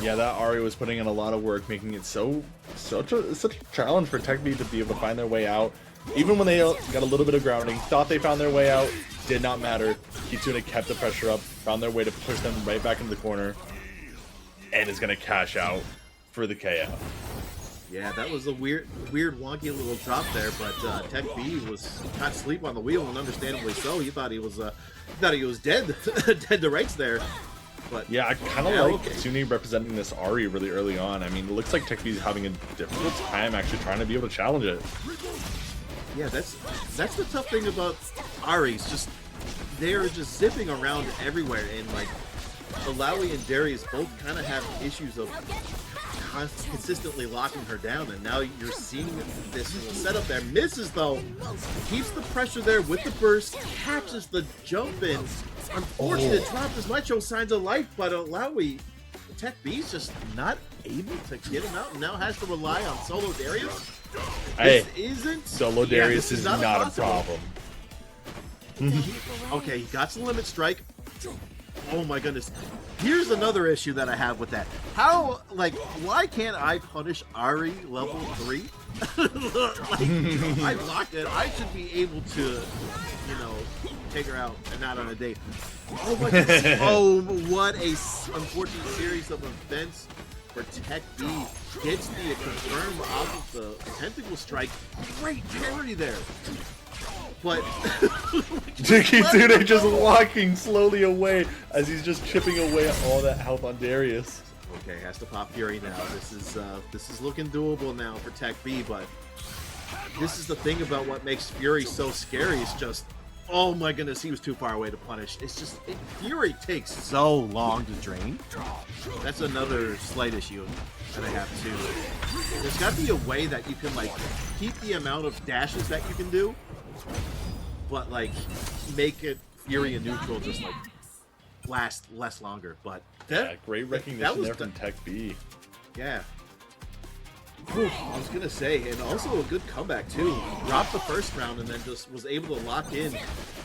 Yeah, that Ahri was putting in a lot of work, making it such a challenge for TECB to be able to find their way out. Even when they got a little bit of grounding, thought they found their way out, did not matter. Kitsune kept the pressure up, found their way to push them right back into the corner, and is going to cash out for the KO. Yeah, that was a weird, wonky little drop there, but TECB was caught asleep on the wheel, and understandably so. He thought he was dead, dead to rights there. But yeah, I kind of like Kitsune representing this Ahri really early on. I mean, it looks like TECB is having a difficult time actually trying to be able to challenge it. Yeah, that's the tough thing about Ahri's. Just they're just zipping around everywhere, and like Illaoi and Darius both kind of have issues of consistently locking her down, and now you're seeing this setup there. Misses though, keeps the pressure there with the burst, catches the jump in. Unfortunate drop. This might show signs of life, but Illaoi, TECB's just not able to get him out, and now has to rely on solo Darius. Hey, isn't solo Darius is not a problem. Okay, he got the limit strike. Oh my goodness. Here's another issue that I have with that. How, like, why can't I punish Ahri level 3? Like, I blocked it. I should be able to, you know, take her out and not on a date. Oh my goodness. Oh, what a unfortunate series of events for TECB. Gets the confirm off of the tentacle strike. Great parry there. But Kitsune just walking slowly away as he's just chipping away at all that health on Darius. Okay, has to pop Fury now. This is looking doable now for TECB, but this is the thing about what makes Fury so scary. It's just, oh my goodness, he was too far away to punish. It's just Fury takes so long to drain. That's another slight issue that I have too. There's got to be a way that you can like keep the amount of dashes that you can do, but like make it Fury and neutral just like last less longer. But that, yeah, great recognition there from TECB. Yeah. Whew, I was gonna say, and also a good comeback too. Dropped the first round and then just was able to lock in.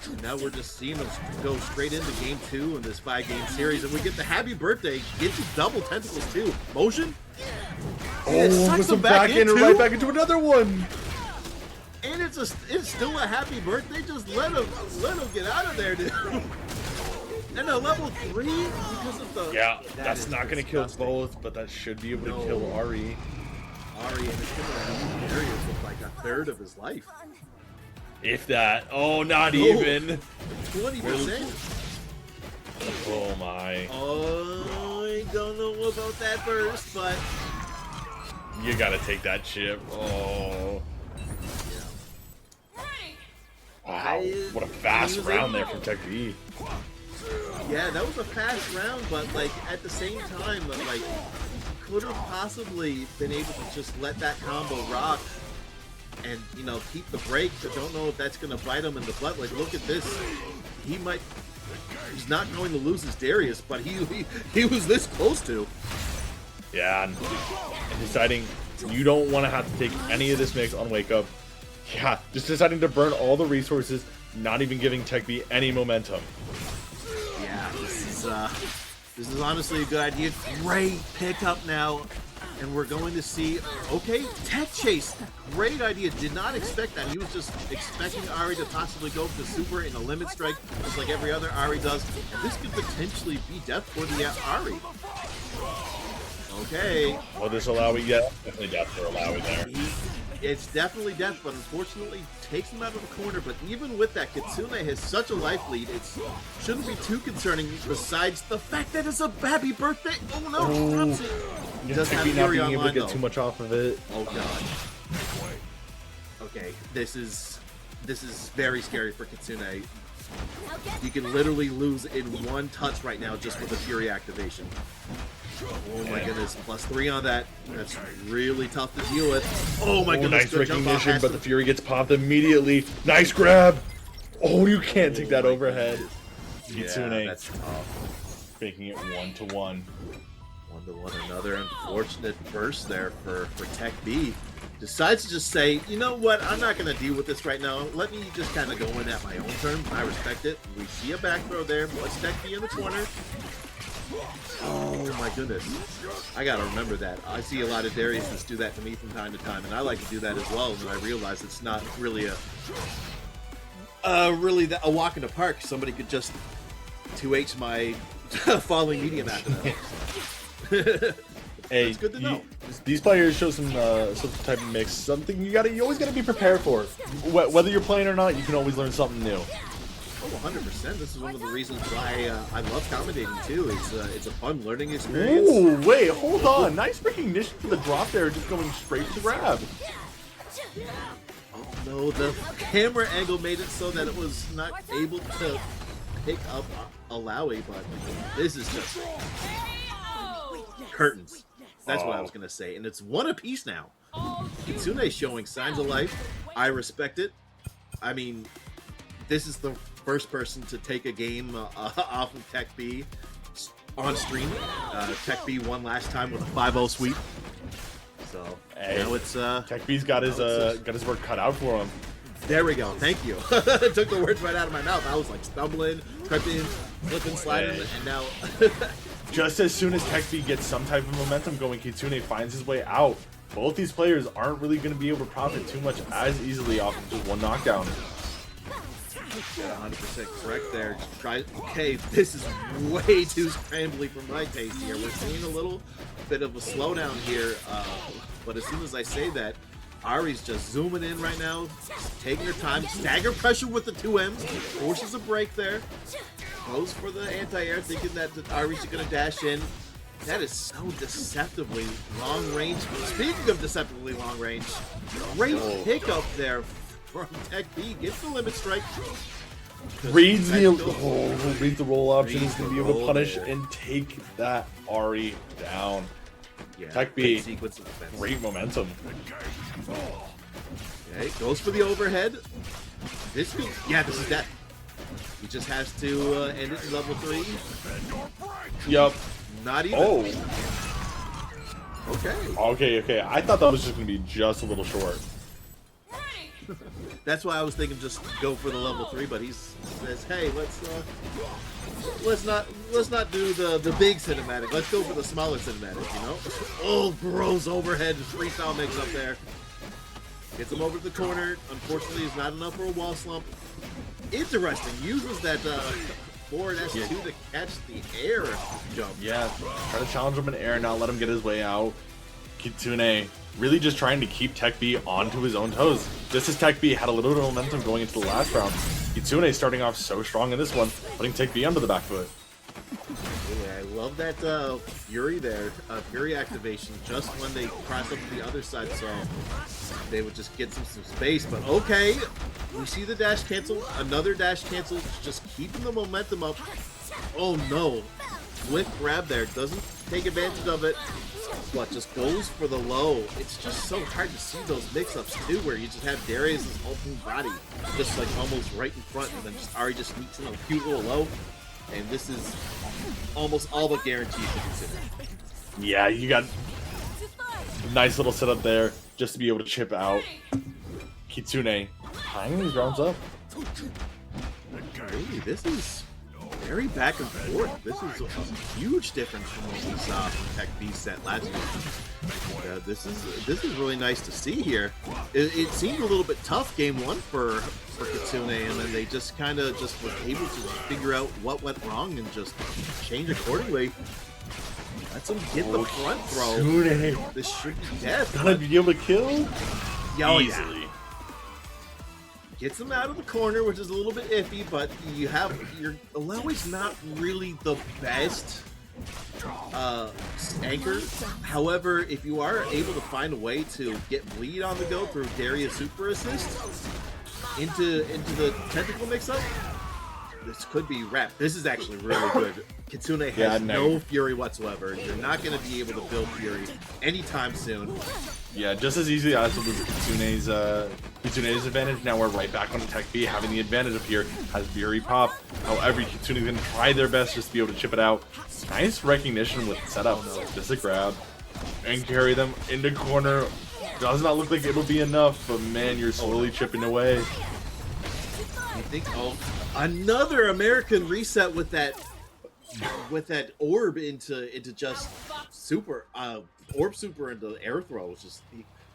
And now we're just seeing us go straight into game 2 in this 5-game series, and we get the happy birthday, get you double tentacles too. Motion. Oh, with some back in and right back into another one. And it's still a happy birthday. Just let him get out of there, dude. And a level 3 because of the. Yeah, that's not gonna kill both, but that should be able to kill Ahri. Ahri and it's gonna leave Darius with like a third of his life. If that. Oh, not even. 20%. Oh my. Oh, I don't know about that burst, but you gotta take that chip. Oh. Wow, what a fast round there from TECB. Yeah, that was a fast round, but like at the same time, like could have possibly been able to just let that combo rock and, you know, keep the break. I don't know if that's going to bite him in the butt. Like, look at this. He's not going to lose his Darius, but he was this close to. Yeah, and deciding you don't want to have to take any of this mix on Wake Up. Yeah, just deciding to burn all the resources, not even giving TECB any momentum. Yeah, this is honestly a good idea. Great pickup now. And we're going to see, okay, Tech Chase. Great idea. Did not expect that. He was just expecting Ahri to possibly go for the super in a limit strike, just like every other Ahri does. And this could potentially be death for the Ahri. Okay. Well, this Illaoi, yeah, definitely death for Illaoi there. It's definitely death, but unfortunately takes him out of the corner. But even with that, Kitsune has such a life lead, it shouldn't be too concerning, besides the fact that it's a happy birthday. Oh no, he drops it. He doesn't have Fury not being able to get too much off of it. Oh god. Okay, this is very scary for Kitsune. You can literally lose in one touch right now just with the Fury activation. Oh my goodness, +3 on that. That's really tough to deal with. Oh my goodness, nice recognition, but the Fury gets popped immediately. Nice grab. Oh, you can't take that overhead. Kitsune. Yeah, that's tough. making it 1-1. 1-1, another unfortunate burst there for TECB. Decides to just say, you know what, I'm not going to deal with this right now. Let me just kind of go in at my own terms. I respect it. We see a back throw there. What's TECB in the corner? Oh my goodness. I got to remember that. I see a lot of Darius do that to me from time to time, and I like to do that as well, and I realize it's not really a walk in the park. Somebody could just 2H my falling medium after that. Hey, it's good to know. These players show some type of mix. Something you always gotta be prepared for. Whether you're playing or not, you can always learn something new. Oh, 100%. This is one of the reasons why I love commentating too. It's a fun learning experience. Ooh, wait, hold on. Nice recognition for the drop there, just going straight to the grab. Oh no, the camera angle made it so that it was not able to pick up Illaoi, but this is just curtains. That's what I was going to say. And it's one apiece now. Kitsune showing signs of life. I respect it. I mean, this is the first person to take a game off of TECB on stream. TECB won last time with a 5-0 sweep. So, hey, now it's... TECB's got his work cut out for him. There we go. Thank you. Took the words right out of my mouth. I was like stumbling, tripping, flipping, sliding, and now... Just as soon as TECB gets some type of momentum going, Kitsune finds his way out. Both these players aren't really going to be able to profit too much as easily off of just one knockdown. Yeah, 100% correct there. Okay, this is way too scrambly for my taste here. We're seeing a little bit of a slowdown here, but as soon as I say that, Ahri's just zooming in right now, taking her time, stagger pressure with the 2Ms, forces a break there, goes for the anti-air, thinking that Ahri's going to dash in. That is so deceptively long range. Speaking of deceptively long range, great pickup there from TECB. Gets the limit strike. Reads the roll option. He's going to be able to punish and take that Ahri down. Yeah, TECB, great momentum. Okay, goes for the overhead. This is death. He just has to end it in level 3. Yup. Not even. Oh. Okay. I thought that was just going to be just a little short. That's why I was thinking just go for the level 3, but he says, "Hey, let's not do the big cinematic. Let's go for the smaller cinematic, you know?" Oh, gross overhead freestyle mix up there. Gets him over to the corner. Unfortunately, it's not enough for a wall slump. Interesting. Uses that forward S2 to catch the air jump. Yeah, try to challenge him in air, not let him get his way out. Kitsune really just trying to keep TECB onto his own toes. Just as TECB had a little bit of momentum going into the last round, Kitsune starting off so strong in this one, putting TECB onto the back foot. Yeah, I love that Fury there, Fury activation just when they cross up to the other side, so they would just get some space. But okay, we see the dash cancel, another dash cancel, just keeping the momentum up. Oh no, flip grab there, doesn't take advantage of it, but just goes for the low. It's just so hard to see those mix-ups too, where you just have Darius' ultimate body just like almost right in front, and then just Ahri just sneaks in a cute little low. And this is almost all but guaranteed to consider. Yeah, you got a nice little setup there just to be able to chip out. Kitsune tying these rounds up. Really, this is very back and forth. This is a huge difference from what we saw from TECB set last week. This is really nice to see here. It seemed a little bit tough game 1 for Kitsune, and then they just kind of just were able to figure out what went wrong and just change accordingly. Let's him get the front throw. Kitsune. This should be death. Gonna be able to kill easily. Gets him out of the corner, which is a little bit iffy, but your Illaoi's not really the best anchor. However, if you are able to find a way to get bleed on the go through Darius super assist into the tentacle mix-up, this could be wrapped. This is actually really good. Kitsune has no fury whatsoever. You're not going to be able to build fury anytime soon. Yeah, just as easy as it was Kitsune's advantage. Now we're right back on the TECB, having the advantage up here. Has Fury pop. However, Kitsune's gonna try their best just to be able to chip it out. Nice recognition with setup. Just a grab and carry them into corner. Does not look like it'll be enough, but man, you're slowly chipping away. I think another American reset with that orb into just super orb super into air throw. Which is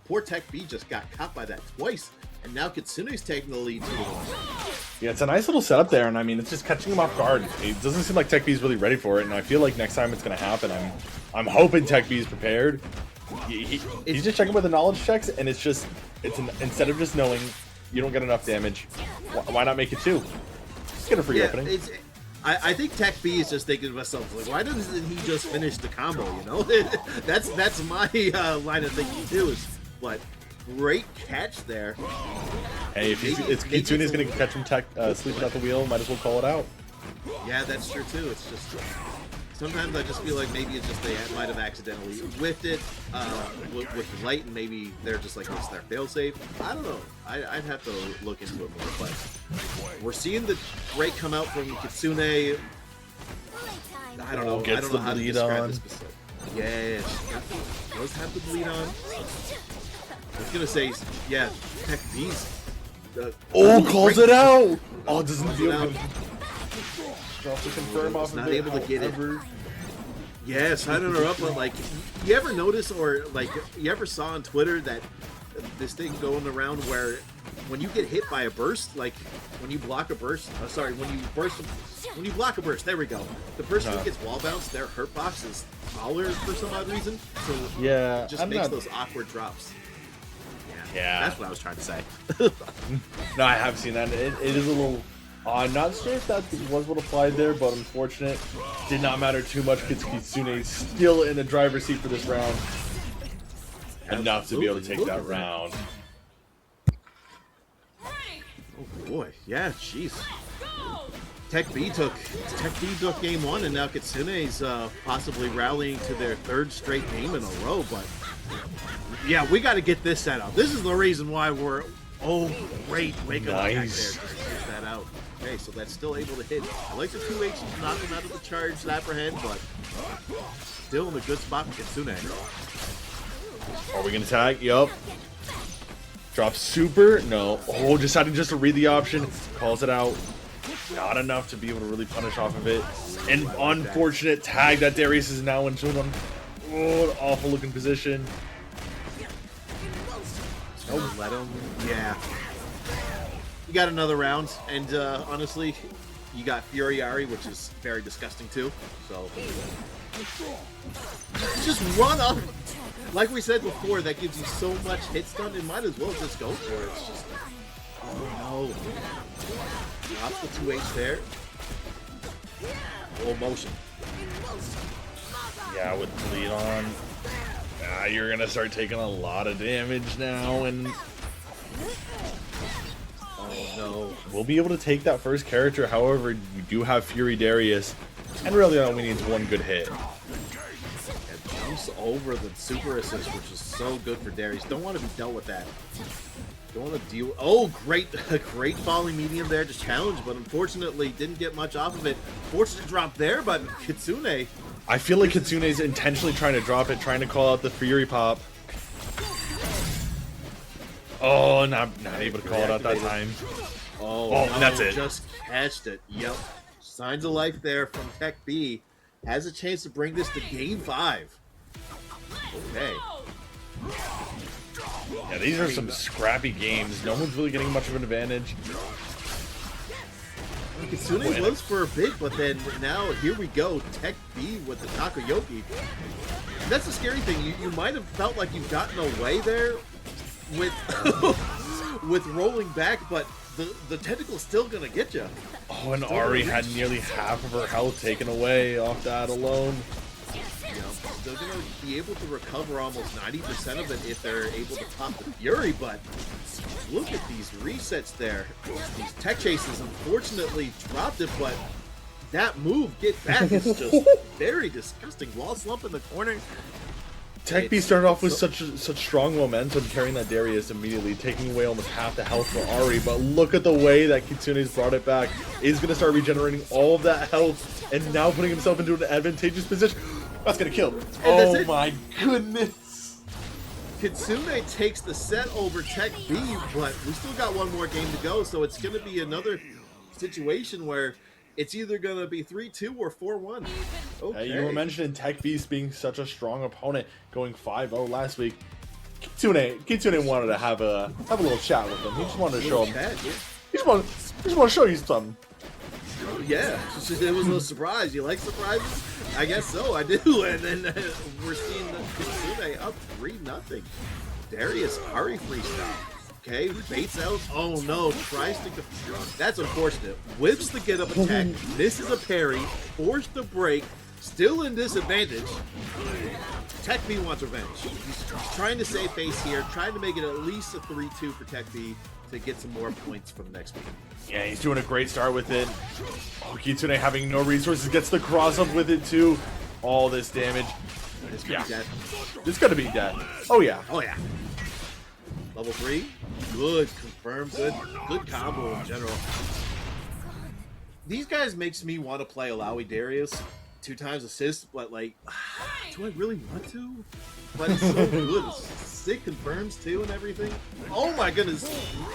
poor TECB just got caught by that twice, and now Kitsune's taking the lead 2-1. Yeah, it's a nice little setup there, and I mean, it's just catching him off guard. It doesn't seem like TECB is really ready for it, and I feel like next time it's gonna happen. I'm hoping TECB is prepared. He's just checking with the knowledge checks, and instead of just knowing you don't get enough damage, why not make it 2? Just get a free opening. I think TECB is just thinking to myself, like, why doesn't he just finish the combo? You know, that's my line of thinking too. But great catch there. Hey, if Kitsune's gonna catch him sleeping at the wheel, might as well call it out. Yeah, that's true too. It's just sometimes I just feel like maybe it's just they might have accidentally whiffed it with light, and maybe they're just like it's their failsafe. I don't know. I'd have to look into it more, but we're seeing the break come out from Kitsune. I don't know. I don't know how to describe this specific. Yeah, she does have the bleed on. I was gonna say, yeah, TECB's. Calls it out! Oh, it doesn't feel good. Drops to confirm off of not able to get it. Yeah, signing her up, but like, you ever notice or like, you ever saw on Twitter that this thing going around where when you get hit by a burst, like when you block a burst, when you block a burst, there we go. The person who gets wall bounced, their hurt box is smaller for some odd reason. So yeah, it just makes those awkward drops. Yeah, that's what I was trying to say. No, I have seen that. It is a little. I'm not sure if that was what applied there, but unfortunate. Did not matter too much. Kitsune still in the driver's seat for this round. Enough to be able to take that round. Oh boy, yeah, jeez. TECB took game 1, and now Kitsune's possibly rallying to their 3rd straight game in a row. But yeah, we got to get this set up. This is the reason why we're great wake up attack there. Just get that out. Okay, so that's still able to hit. I like the 2H knocking out of the charge to apprehend, but still in a good spot for Kitsune. Are we gonna tag? Yup. Drop super? No. Oh, deciding just to read the option. Calls it out. Not enough to be able to really punish off of it. An unfortunate tag that Darius is now into an awful looking position. Oh, let him. Yeah. You got another round, and honestly, you got Fury Ahri, which is very disgusting too. So just run up. Like we said before, that gives you so much hit stun, it might as well just go for it. It's just, oh no. Drops the 2H there. Full motion. Yeah, with bleed on. You're gonna start taking a lot of damage now, and oh no. We'll be able to take that first character. However, we do have Fury Darius, and really all we need is one good hit. It jumps over the super assist, which is so good for Darius. Don't want to be dealt with that. Don't want to deal. Oh, great falling medium there to challenge, but unfortunately didn't get much off of it. Forced to drop there, but Kitsune. I feel like Kitsune's intentionally trying to drop it, trying to call out the Fury pop. Oh, not able to call it out that time. Oh, and that's it. Just catched it. Yep. Signs of life there from TECB. Has a chance to bring this to game 5. Okay. Yeah, these are some scrappy games. No one's really getting much of an advantage. Kitsune was for a bit, but then now here we go. TECB with the Takoyoki. And that's the scary thing. You might have felt like you've gotten away there with with rolling back, but the tentacle's still gonna get you. Oh, and Ahri had nearly half of her health taken away off that alone. Still gonna be able to recover almost 90% of it if they're able to pop the Fury, but look at these resets there. These tech chases unfortunately dropped it, but that move, get back, is just very disgusting. Wall slump in the corner. TECB started off with such strong momentum, carrying that Darius immediately, taking away almost half the health for Ahri. But look at the way that Kitsune's brought it back. Is going to start regenerating all of that health, and now putting himself into an advantageous position. That's going to kill. Oh my goodness. Kitsune takes the set over TECB, but we still got one more game to go, so it's going to be another situation where it's either going to be 3-2 or 4-1. Okay. You were mentioning TECB being such a strong opponent, going 5-0 last week. Kitsune wanted to have a little chat with him. He just wanted to show him. He just wanted to show you something. Yeah, it was no surprise. You like surprises? I guess so. I do. And then we're seeing Kitsune up 3-0. Darius Ahri freestyle. Okay, baits out. Oh no, tries to. That's unfortunate. Whips the get up attack. Misses a parry. Forced to break. Still in disadvantage. TECB wants revenge. He's trying to save face here. Trying to make it at least a 3-2 for TECB to get some more points from next week. Yeah, he's doing a great start with it. Oh, Kitsune having no resources gets the cross up with it too. All this damage. It's gonna be dead. It's gonna be dead. Oh yeah. Oh yeah. Level 3. Good. Confirmed. Good combo in general. These guys makes me want to play Illaoi Darius 2 times assist, but like, do I really want to? But it's so good. It's sick confirms too and everything. Oh my goodness.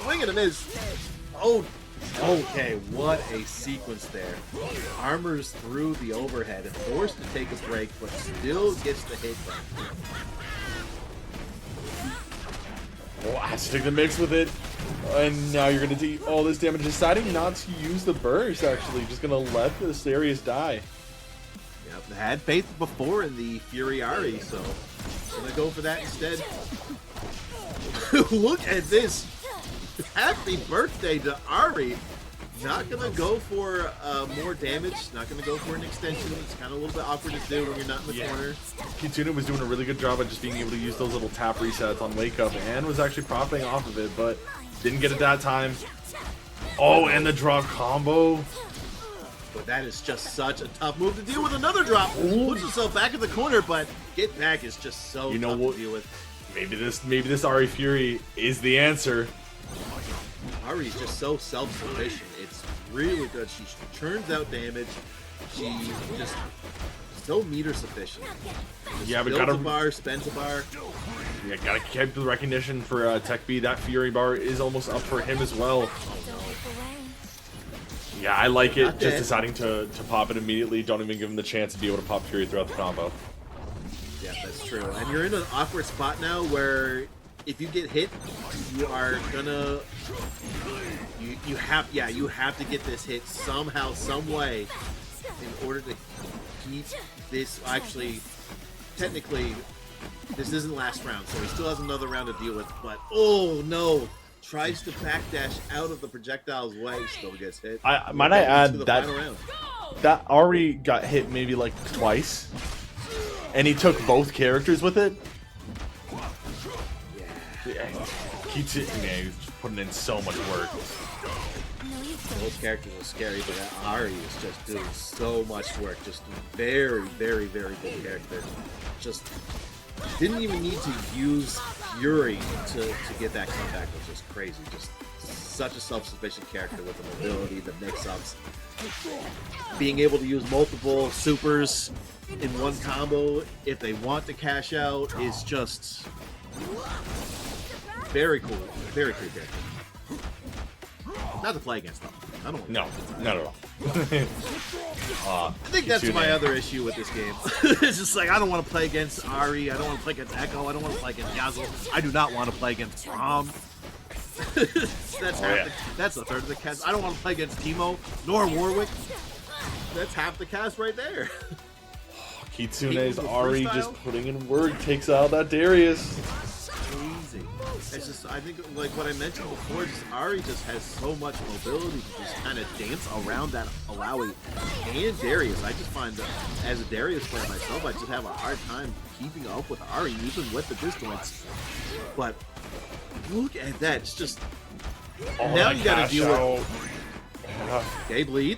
Swing and a miss. Oh, okay. What a sequence there. Armors through the overhead and forced to take a break, but still gets the hit back. Oh, has to take the mix with it. And now you're going to do all this damage. Deciding not to use the burst, actually. Just going to let this Darius die. Yep, had faith before in the Fury Ahri, so going to go for that instead. Look at this. Happy birthday to Ahri. Not going to go for more damage. Not going to go for an extension. It's kind of a little bit awkward to do when you're not in the corner. Kitsune was doing a really good job at just being able to use those little tap resets on Wake Up and was actually profiting off of it, but didn't get it that time. Oh, and the drop combo. But that is just such a tough move to deal with. Another drop. Puts himself back in the corner, but get back is just so tough to deal with. Maybe this Ahri Fury is the answer. Ahri is just so self-sufficient. It's really good. She churns out damage. She's just so meter sufficient. Yeah, but gotta bar, spends a bar. Yeah, gotta keep the recognition for TECB. That Fury bar is almost up for him as well. Yeah, I like it. Just deciding to pop it immediately. Don't even give him the chance to be able to pop Fury throughout the combo. Yeah, that's true. And you're in an awkward spot now where if you get hit, you are gonna you have to get this hit somehow, some way, in order to keep this. Actually, technically, this isn't last round, so he still has another round to deal with. But oh no, tries to backdash out of the projectile's way, still gets hit. Might I add that Ahri got hit maybe like twice, and he took both characters with it. Yeah, he's putting in so much work. Those characters are scary, but Ahri is just doing so much work. Just very, very, very good character. Just didn't even need to use Fury to get that comeback, which is crazy. Just such a self-sufficient character with the mobility, the mix-ups. Being able to use multiple supers in one combo if they want to cash out is just very cool. Very cool character. Not to play against them. I don't want No, not at all. I think that's my other issue with this game. It's just like, I don't want to play against Ahri. I don't want to play against Ekko. I don't want to play against Yasuo. I do not want to play against Braum. That's a third of the cast. I don't want to play against Teemo nor Warwick. That's half the cast right there. Kitsune's Ahri just putting in work, takes out that Darius. Easy. It's just, I think, like what I mentioned before, just Ahri just has so much mobility to just kind of dance around that Illaoi and Darius. I just find that as a Darius player myself, I just have a hard time keeping up with Ahri, even with the distance. But look at that. It's just, now you gotta deal with. Okay, bleed.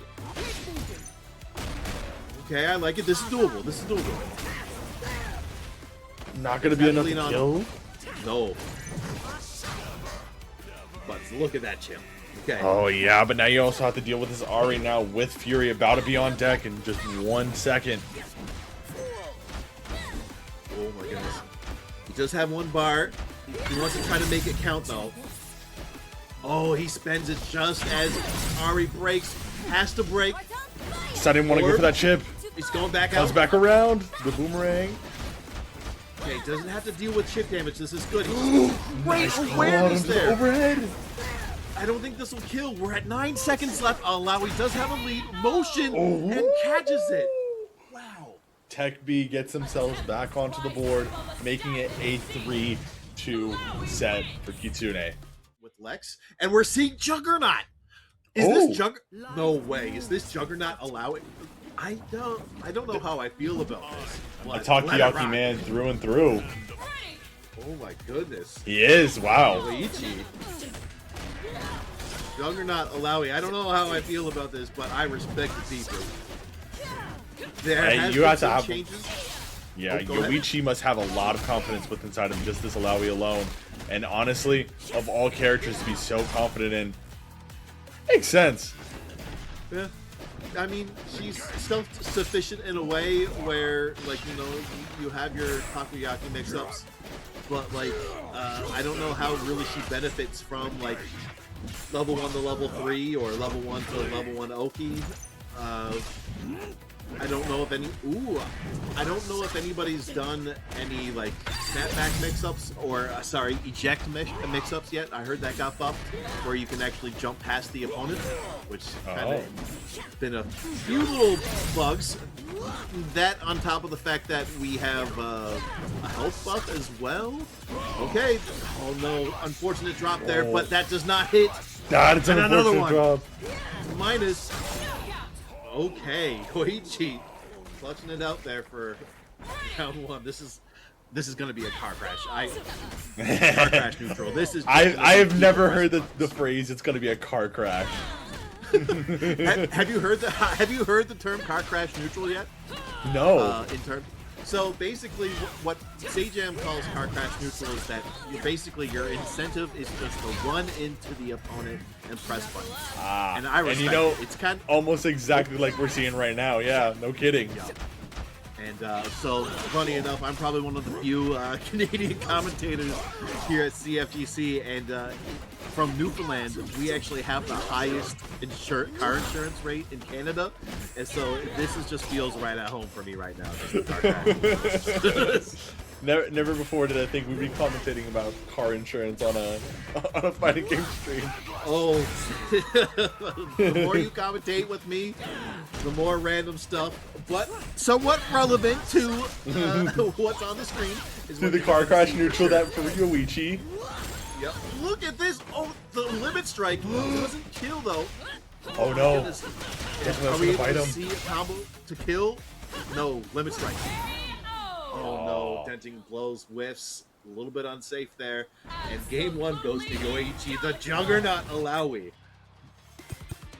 Okay, I like it. This is doable. This is doable. Not gonna be enough to kill. No. But look at that chip. Okay. Oh yeah, but now you also have to deal with this Ahri now with Fury about to be on deck in just 1 second. Oh my goodness. He does have 1 bar. He wants to try to make it count though. Oh, he spends it just as Ahri breaks. Has to break. So I didn't want to go for that chip. He's going back out. Comes back around. The boomerang. Okay, doesn't have to deal with chip damage. This is good. Great awareness there. Overhead. I don't think this will kill. We're at 9 seconds left. Illaoi does have a lead. Motion and catches it. Wow. TECB gets themselves back onto the board, making it a 3-2 set for Kitsune. With Lex, and we're seeing Juggernaut. Is this Juggernaut? No way. Is this Juggernaut Illaoi? I don't know how I feel about this. A TUCTUC man through and through. Oh my goodness. He is. Wow. Luigi. Juggernaut Illaoi. I don't know how I feel about this, but I respect the people. There has been some changes. Yeah, Yoichi must have a lot of confidence with inside of just this Illaoi alone. And honestly, of all characters to be so confident in, makes sense. Yeah. I mean, she's self-sufficient in a way where, like, you know, you have your takoyaki mix-ups, but, like, I don't know how really she benefits from, like, level 1 to level 3 or level 1 to level 1 Oki. I don't know if I don't know if anybody's done any like snapback mix-ups or sorry, eject mix-ups yet. I heard that got buffed, where you can actually jump past the opponent, which kind of been a few little bugs. That on top of the fact that we have a health buff as well. Okay. Oh no, unfortunate drop there, but that does not hit. God, it's an unfortunate drop. Minus. Okay, Koichi clutching it out there for round 1. This is gonna be a car crash. Car crash neutral. This is. I have never heard the phrase. It's gonna be a car crash. Have you heard the term car crash neutral yet? No. So basically, what Sajam calls car crash neutral is that your incentive is just to run into the opponent and press buttons. And I respect it. It's kind of almost exactly like we're seeing right now. Yeah, no kidding. Yeah. And so, funny enough, I'm probably one of the few Canadian commentators here at CFGC, and from Newfoundland, we actually have the highest car insurance rate in Canada, and so this just feels right at home for me right now. Just car Never before did I think we'd be commentating about car insurance on a fighting game stream. Oh, the more you commentate with me, the more random stuff, but somewhat relevant to what's on the screen. Is the car crash neutral that for Yoichi. Yep. Look at this. Oh, the limit strike doesn't kill though. Oh no. Are we able to see a combo to kill? No, limit strike. Oh no, denting blows, whiffs, a little bit unsafe there. And game 1 goes to Yoichi, the Juggernaut Illaoi.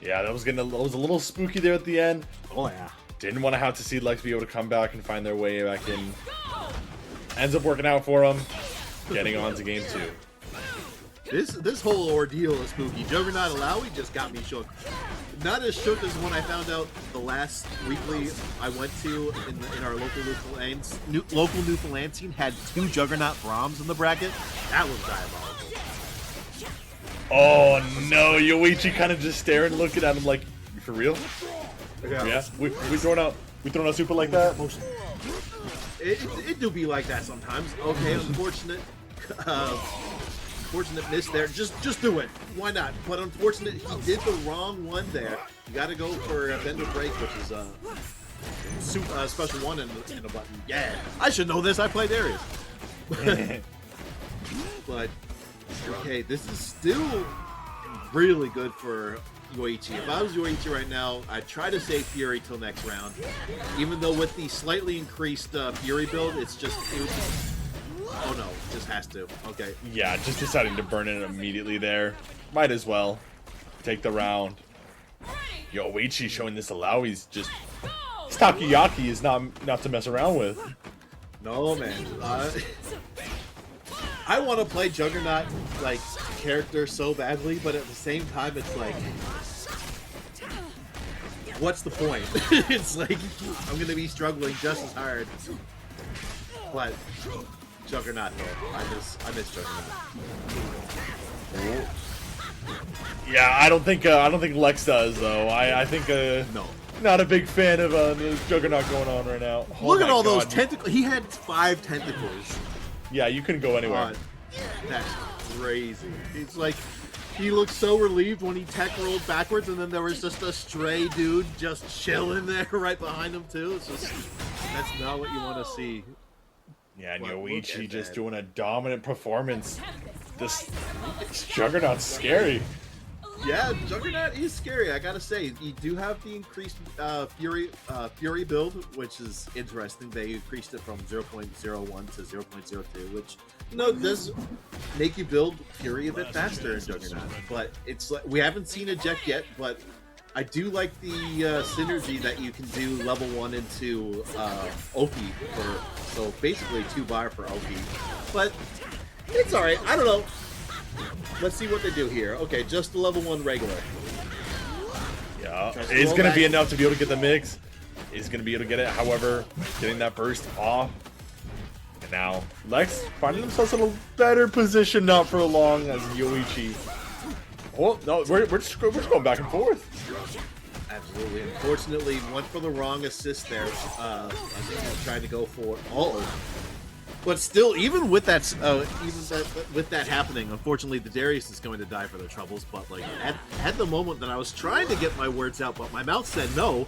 Yeah, that was a little spooky there at the end. Oh yeah. Didn't want to have to see Lex be able to come back and find their way back in. Ends up working out for them, getting on to game 2. This whole ordeal is spooky. Juggernaut Illaoi just got me shook. Not as shook as when I found out the last weekly I went to in our local Newfoundland scene had 2 Juggernaut Brahms in the bracket. That was diabolical. Oh no, Yoichi kind of just staring, looking at him like, "You for real?" Yeah. We throwing out super like that? It do be like that sometimes. Okay, unfortunate. Unfortunate miss there. Just do it. Why not? But unfortunate, he did the wrong one there. You got to go for a bender break, which is special 1 in a button. Yeah, I should know this. I play Darius. But okay, this is still really good for Yoichi. If I was Yoichi right now, I'd try to save Fury till next round. Even though with the slightly increased Fury build, it would just. Oh no, just has to. Okay. Yeah, just deciding to burn it immediately there. Might as well take the round. Yoichi showing this Illaoi's just. His takoyaki is not to mess around with. No, man. I want to play Juggernaut like character so badly, but at the same time, it's like, what's the point? It's like I'm gonna be struggling just as hard. But Juggernaut, though, I miss Juggernaut. Yeah, I don't think Lex does though. I think No. Not a big fan of the Juggernaut going on right now. Oh Look at all God. those tentacles. He had 5 tentacles. Yeah, you couldn't go anywhere. That's crazy. It's like he looked so relieved when he tech rolled backwards, and then there was just a stray dude just chilling there right behind him too. It's just that's not what you want to see. Yeah, and But Yoichi just that. doing a dominant performance. This Juggernaut's scary. Yeah, Juggernaut is scary. I gotta say, you do have the increased Fury build, which is interesting. They increased it from 0.01 to 0.02, which does make you build Fury a bit faster in Juggernaut. But it's like we haven't seen eject yet, but I do like the synergy that you can do level 1 into OP so basically 2 bar for OP. But it's alright. I don't know. Let's see what they do here. Okay, just the level 1 regular. Yeah, it's going to be enough to be able to get the mix. He's going to be able to get it. However, getting that burst off. And now, Lex finding themselves in a better position, not for long, as Yoichi. Oh, no, we're just going back and forth. Absolutely. Unfortunately, went for the wrong assist there. I think he was trying to go for... But still, even with that, with that happening, unfortunately, the Darius is going to die for their troubles. But like, at the moment that I was trying to get my words out, but my mouth said no.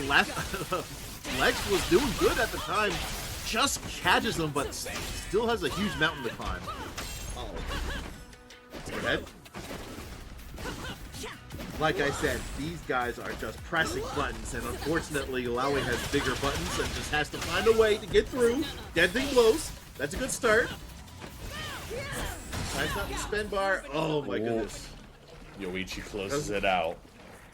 Lex was doing good at the time, just catches him, but still has a huge mountain to climb. Overhead. Like I said, these guys are just pressing buttons, and unfortunately, Illaoi has bigger buttons and just has to find a way to get through. Deadly blows. That's a good start. Tries not to spin bar. Oh my goodness. Yoichi closes it out.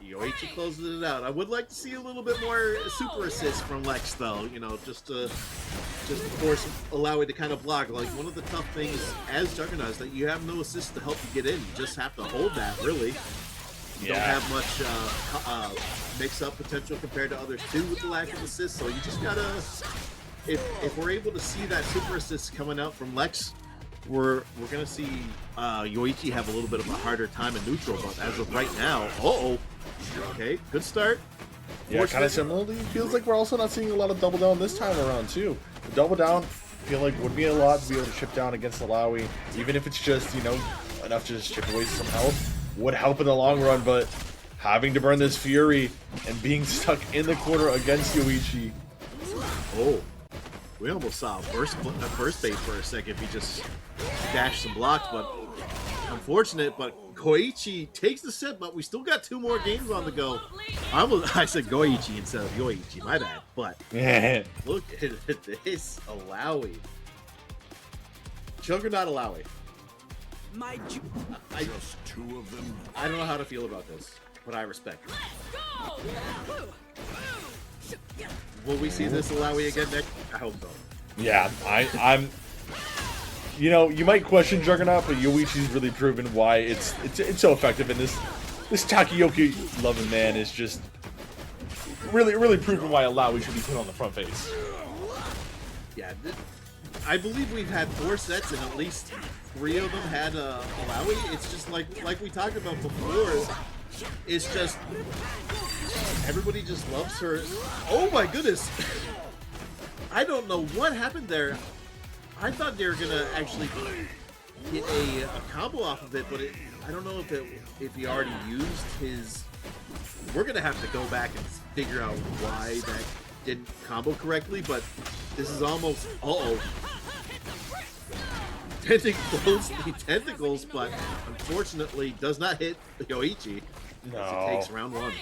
Yoichi closes it out. I would like to see a little bit more super assist from Lex, though. You know, just to force Illaoi to kind of block. Like, one of the tough things as Juggernaut is that you have no assist to help you get in. You just have to hold that, really. You don't have much mix-up potential compared to others too with the lack of assist, so you just gotta... If we're able to see that super assist coming out from Lex, we're gonna see Yoichi have a little bit of a harder time in neutral, but as of right now, okay, good start. Yeah, kind of similarly, feels like we're also not seeing a lot of double down this time around too. The double down, I feel like would be a lot to be able to chip down against Illaoi, even if it's just, you know, enough to just chip away some health. Would help in the long run, but having to burn this Fury and being stuck in the corner against Yoichi. Oh, we almost saw a burst bait for a second. He just dashed some blocks, but unfortunate. But Koichi takes the set, but we still got 2 more games on the go. I said Goichi instead of Yoichi, my bad. But look at this Illaoi. Juggernaut Illaoi. Just 2 of them. I don't know how to feel about this, but I respect it. Will we see this Illaoi again next? I hope so. Yeah, I'm. You know, you might question Juggernaut, but Yoichi's really proven why it's so effective, and this Takoyaki loving man is just really proven why Illaoi should be put on the front face. Yeah, I believe we've had 4 sets, and at least 3 of them had Illaoi. It's just like we talked about before. It's just everybody just loves her. Oh my goodness! I don't know what happened there. I thought they were gonna actually get a combo off of it, but I don't know if he already used his. We're gonna have to go back and figure out why that didn't combo correctly. But this is almost tentacles, but unfortunately does not hit Yoichi. No. As it takes round 1.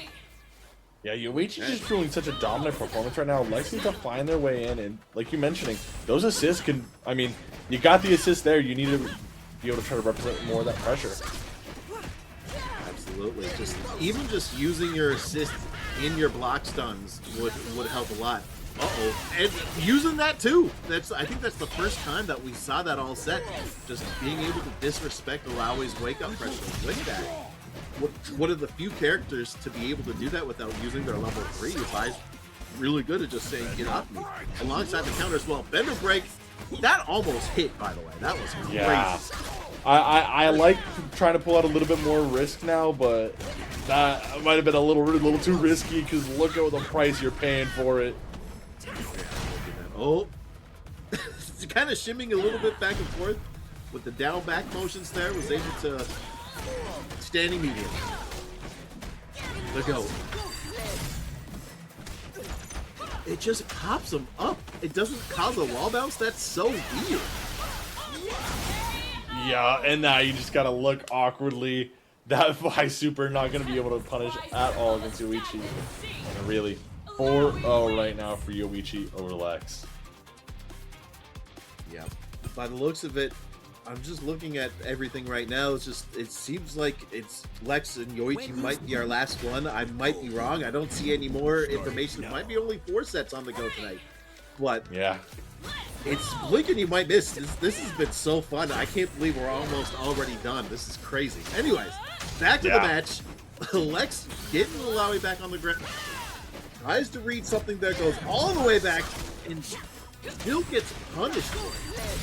Yeah, Yoichi's just doing such a dominant performance right now. Lex needs to find their way in, and like you're mentioning, those assists can. I mean, you got the assist there. You need to be able to try to represent more of that pressure. Absolutely. Even just using your assist in your block stuns would help a lot. Uh-oh. And using that too. I think that's the first time that we saw that all set. Just being able to disrespect Illaoi's wake-up pressure with that. One of the few characters to be able to do that without using their level 3 is really good at just saying, get off me. Alongside the counter as well. Bender break. That almost hit, by the way. That was crazy. Yeah. I like trying to pull out a little bit more risk now, but that might have been a little too risky because look at the price you're paying for it. Oh. Kind of shimming a little bit back and forth with the down back motions there. Was able to standing medium. Let go. It just pops him up. It doesn't cause a wall bounce. That's so weird. Yeah, and now you just gotta look awkwardly. That high super not gonna be able to punish at all against Yoichi. And really, 4-0 right now for Yoichi over Lex. Yeah. By the looks of it, I'm just looking at everything right now. It seems like it's Lex and Yoichi might be our last one. I might be wrong. I don't see any more information. It might be only 4 sets on the go tonight. But yeah, it's blinking you might miss. This has been so fun. I can't believe we're almost already done. This is crazy. Anyways, back to the match. Lex getting Illaoi back on the ground. Tries to read something that goes all the way back and still gets punished for it.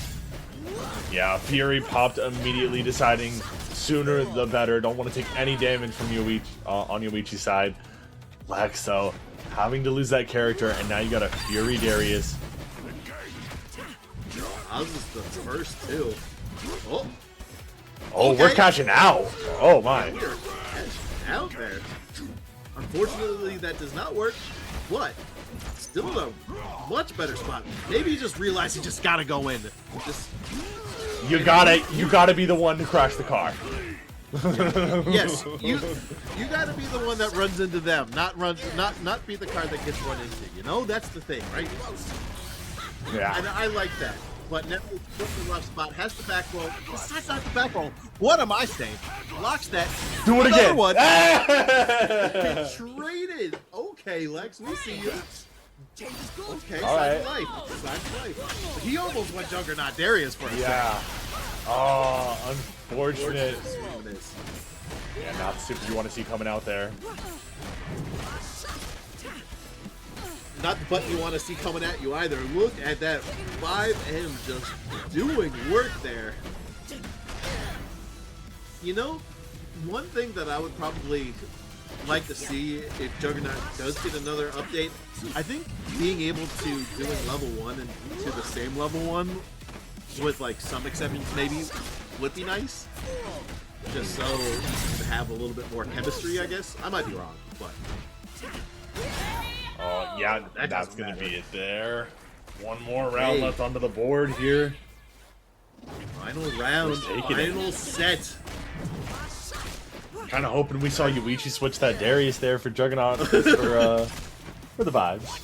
Yeah, Fury popped immediately, deciding sooner the better. Don't want to take any damage from Yoichi on Yoichi's side. Lex, though, having to lose that character, and now you got a Fury Darius. That was the first two. Oh, okay. We're cashing out. Oh my. We are cashing out there. Unfortunately, that does not work, but still in a much better spot. Maybe he just realized he just gotta go in. You gotta be the one to crash the car. Yes, you gotta be the one that runs into them, not be the car that gets run into. You know, that's the thing, right? Yeah. And I like that. But Netflix puts the left spot, has the back roll. Besides not the back roll, what am I saying? Blocks that. Do it again. One. Traded. Okay, Lex, we see you. Okay, all right. Side to life. He almost went Juggernaut Darius for a second. Oh, unfortunate. Yeah, not the super you want to see coming out there. Not the button you want to see coming at you either. Look at that 5M just doing work there. You know, one thing that I would probably like to see if Juggernaut does get another update, I think being able to doing level 1 and to the same level 1 with like some exceptions maybe would be nice. Just so you can have a little bit more chemistry, I guess. I might be wrong, but... Oh, yeah, that's going to be it there. One more round left onto the board here. Final round, final set. Kind of hoping we saw Yoichi switch that Darius there for Juggernaut for the vibes.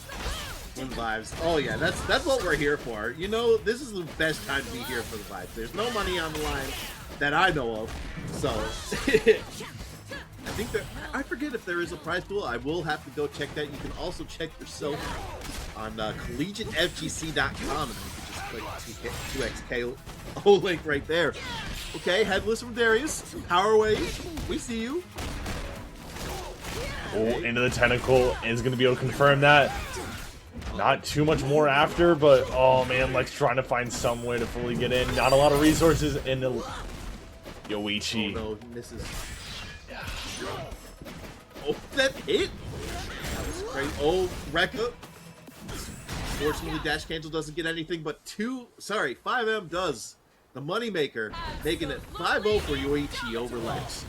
For the vibes. Oh, yeah, that's what we're here for. You know, this is the best time to be here for the vibes. There's no money on the line that I know of, so... I think I forget if there is a prize pool. I will have to go check that. You can also check yourself on collegiatefgc.com, and you can just click TUCTUC link right there. Okay, headless from Darius. Power wave. We see you. Oh, into the tentacle is going to be able to confirm that. Not too much more after, but oh man, Lex trying to find some way to fully get in. Not a lot of resources in the Yoichi. Oh no, he misses. Oh, that hit! That was great. Oh, Rekka. Fortunately, dash cancel doesn't get anything, but 5M does. The moneymaker, making it 5-0 for Yoichi over Lex.